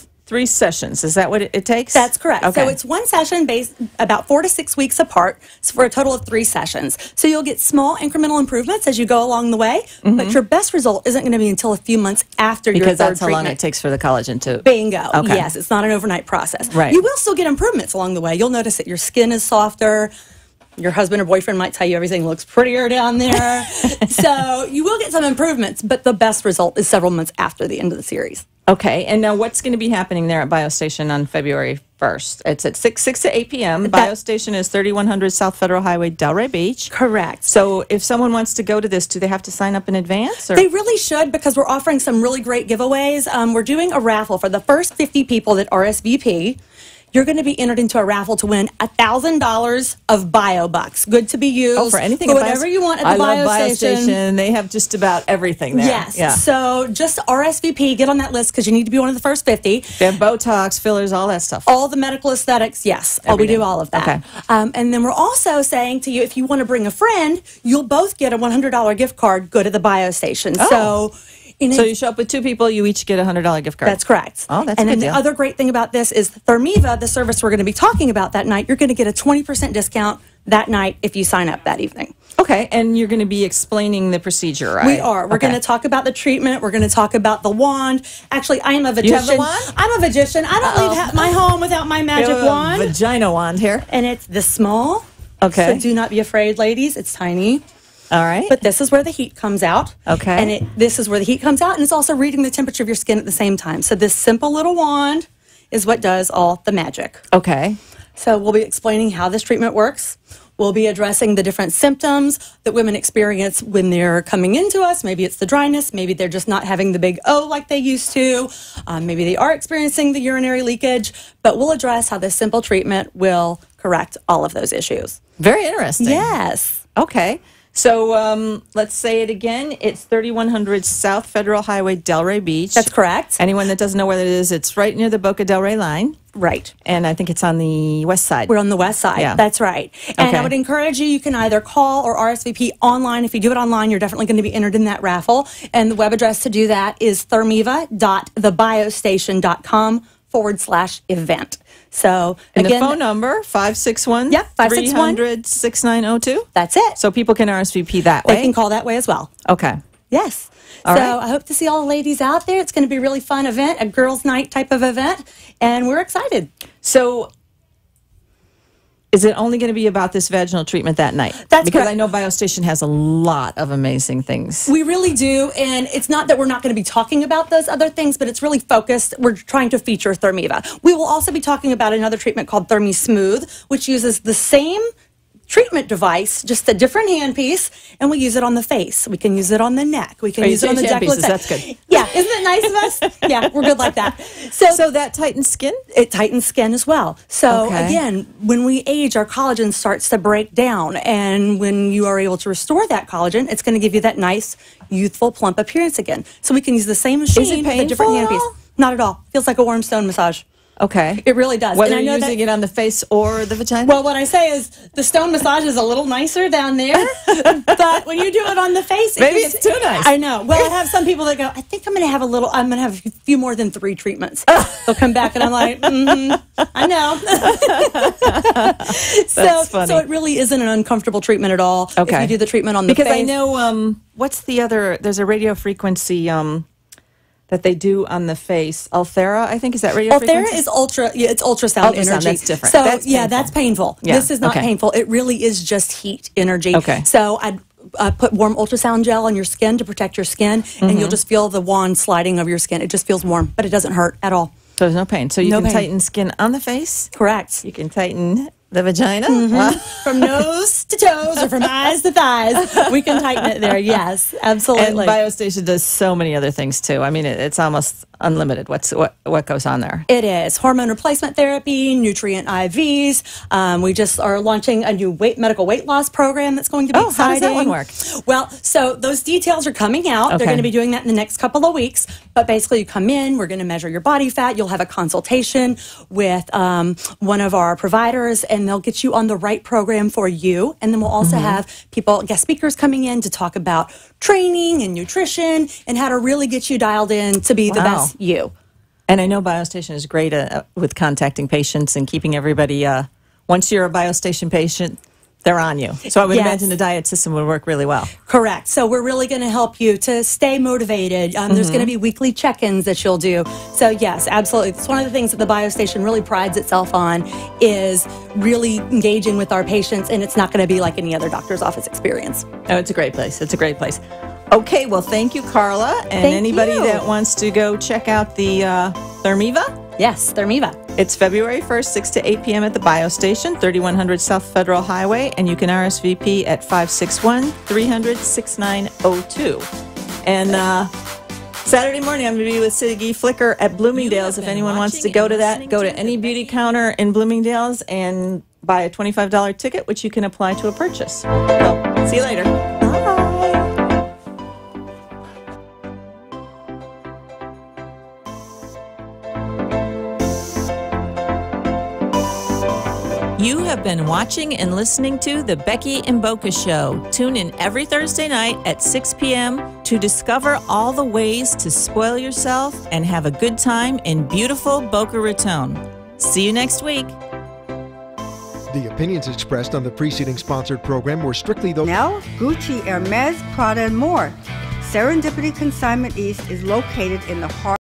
sessions. Is that what it takes? That's correct. Okay. So it's one session based about 4 to 6 weeks apart, so for a total of 3 sessions. So you'll get small incremental improvements as you go along the way, but your best result isn't going to be until a few months after your because third that's how long treatment. it takes for the collagen to... Bingo. Okay. Yes, it's not an overnight process. Right. You will still get improvements along the way. You'll notice that your skin is softer. Your husband or boyfriend might tell you everything looks prettier down there. So you will get some improvements, but the best result is several months after the end of the series. Okay, and now what's going to be happening there at BioStation on February 1st? It's at 6 to 8 p.m. BioStation is 3100 South Federal Highway, Delray Beach. Correct. So if someone wants to go to this, do they have to sign up in advance? Or? They really should, because we're offering some really great giveaways. We're doing a raffle for the first 50 people that RSVP. You're going to be entered into a raffle to win $1,000 of BioBucks. Good to be used. Oh, for anything for at whatever Bios- you want at I the love BioStation. BioStation. They have just about everything there. Yes. Yeah. So just RSVP, get on that list because you need to be one of the first 50. They have Botox, fillers, all that stuff. All the medical aesthetics, yes. We Everything. do all of that. Okay. And then we're also saying to you, if you want to bring a friend, you'll both get a $100 gift card good at the BioStation. Oh. So You show up with 2 people, you each get a $100 gift card. That's correct. Oh, that's a And then good the deal. other great thing about this is Thermiva, the service we're going to be talking about that night, you're going to get a 20% discount that night if you sign up that evening. Okay, and you're going to be explaining the procedure, right? We are. We're Okay. going to talk about the treatment. We're going to talk about the wand. Actually, I am a magician. have the wand? I'm a magician. I don't leave my home without my We magic have a wand. vagina wand here. And it's this small. Okay. So do not be afraid, ladies. It's tiny. All right. But this is where the heat comes out. Okay. And this is where the heat comes out, and it's also reading the temperature of your skin at the same time. So this simple little wand is what does all the magic. Okay. So we'll be explaining how this treatment works. We'll be addressing the different symptoms that women experience when they're coming into us. Maybe it's the dryness. Maybe they're just not having the big O like they used to. Maybe they are experiencing the urinary leakage. But we'll address how this simple treatment will correct all of those issues. Very interesting. Yes. Okay. So let's say it again. It's 3100 South Federal Highway, Delray Beach. That's correct. Anyone that doesn't know where it is, it's right near the Boca Delray line. Right. And I think it's on the west side. We're on the west side. Yeah. That's right. And Okay. I would encourage you can either call or RSVP online. If you do it online, you're definitely going to be entered in that raffle. And the web address to do that is thermiva.thebiostation.com /event. So And again, the phone number, 561 Yep, 561 300 6902. that's it. So people can RSVP that They way. can call that way as well. Okay. Yes. All so right. I hope to see all the ladies out there. It's going to be a really fun event, a girls' night type of event, and we're excited. So is it only going to be about this vaginal treatment that night? That's because correct. I know BioStation has a lot of amazing things. We really do, and it's not that we're not going to be talking about those other things, but it's really focused. We're trying to feature Thermiva. We will also be talking about another treatment called Thermi Smooth, which uses the same treatment device, just a different handpiece, and we use it on the face. We can use it on the neck. We can Oh, you use it on the change handpieces. décolleté. That's good. Yeah, isn't it nice of us? Yeah, we're good like that. So that tightens skin? It tightens skin as well. So Okay. again, when we age, our collagen starts to break down. And when you are able to restore that collagen, it's going to give you that nice, youthful, plump appearance again. So we can use the same machine with a different painful at handpiece. all? Not at all. Feels like a warm stone massage. Okay. It really does. Whether And I you're know using that, it on the face or the vagina? well, what I say is the stone massage is a little nicer down there, but when you do it on the face, Maybe it's too nice. I know. Well, I have some people that go, I think I'm going to have a few more than 3 treatments. They'll come back and I'm like, I know. That's funny. So it really isn't an uncomfortable treatment at all. Okay. If you do the treatment on the because face. I know, what's the other, there's a radio frequency that they do on the face. Althera, I think, is that radio frequency? Ulthera is it's ultrasound Ultrasound, energy. that's different. So That's yeah, painful. that's painful. Yeah, This is not okay. painful. It really is just heat energy. Okay. So I'd put warm ultrasound gel on your skin to protect your skin, and you'll just feel the wand sliding over your skin. It just feels warm, but it doesn't hurt at all. So there's no pain. So you No can pain. tighten skin on the face. Correct. You can tighten the vagina. From nose to toes or from eyes to thighs, we can tighten it there. Yes, And absolutely. BioStation does so many other things too. I mean, it's almost unlimited. What goes on there? It is hormone replacement therapy, nutrient IVs. We just are launching a new medical weight loss program that's going to be Oh, how exciting. does that one work? Well, so those details are coming out. Okay. They're going to be doing that in the next couple of weeks. But basically, you come in, we're going to measure your body fat. You'll have a consultation with one of our providers, and they'll get you on the right program for you. And then we'll also have guest speakers coming in to talk about training and nutrition and how to really get you dialed in to be the Wow. best you. And I know BioStation is great with contacting patients and keeping everybody. Once you're a BioStation patient, they're on you. So I would Yes. imagine the diet system would work really well. Correct. So we're really going to help you to stay motivated. There's going to be weekly check-ins that you'll do. So yes, absolutely. It's one of the things that the BioStation really prides itself on is really engaging with our patients, and it's not going to be like any other doctor's office experience. Oh, it's a great place. It's a great place. Okay, well, thank you, Carla. And Thank anybody you. that wants to go check out the Thermiva, Yes, Thermiva. it's February 1st, 6 to 8 p.m. at the BioStation, 3100 South Federal Highway, and you can RSVP at 561-300-6902. And Saturday morning, I'm going to be with Siggy Flicker at Bloomingdale's. If anyone wants to go to that, go to any beauty counter in Bloomingdale's and buy a $25 ticket, which you can apply to a purchase. So, see you later. Bye. You have been watching and listening to The Becky and Boca Show. Tune in every Thursday night at 6 p.m. to discover all the ways to spoil yourself and have a good time in beautiful Boca Raton. See you next week. The opinions expressed on the preceding sponsored program were strictly those. Chanel, Gucci, Hermes, Prada, and more. Serendipity Consignment East is located in the heart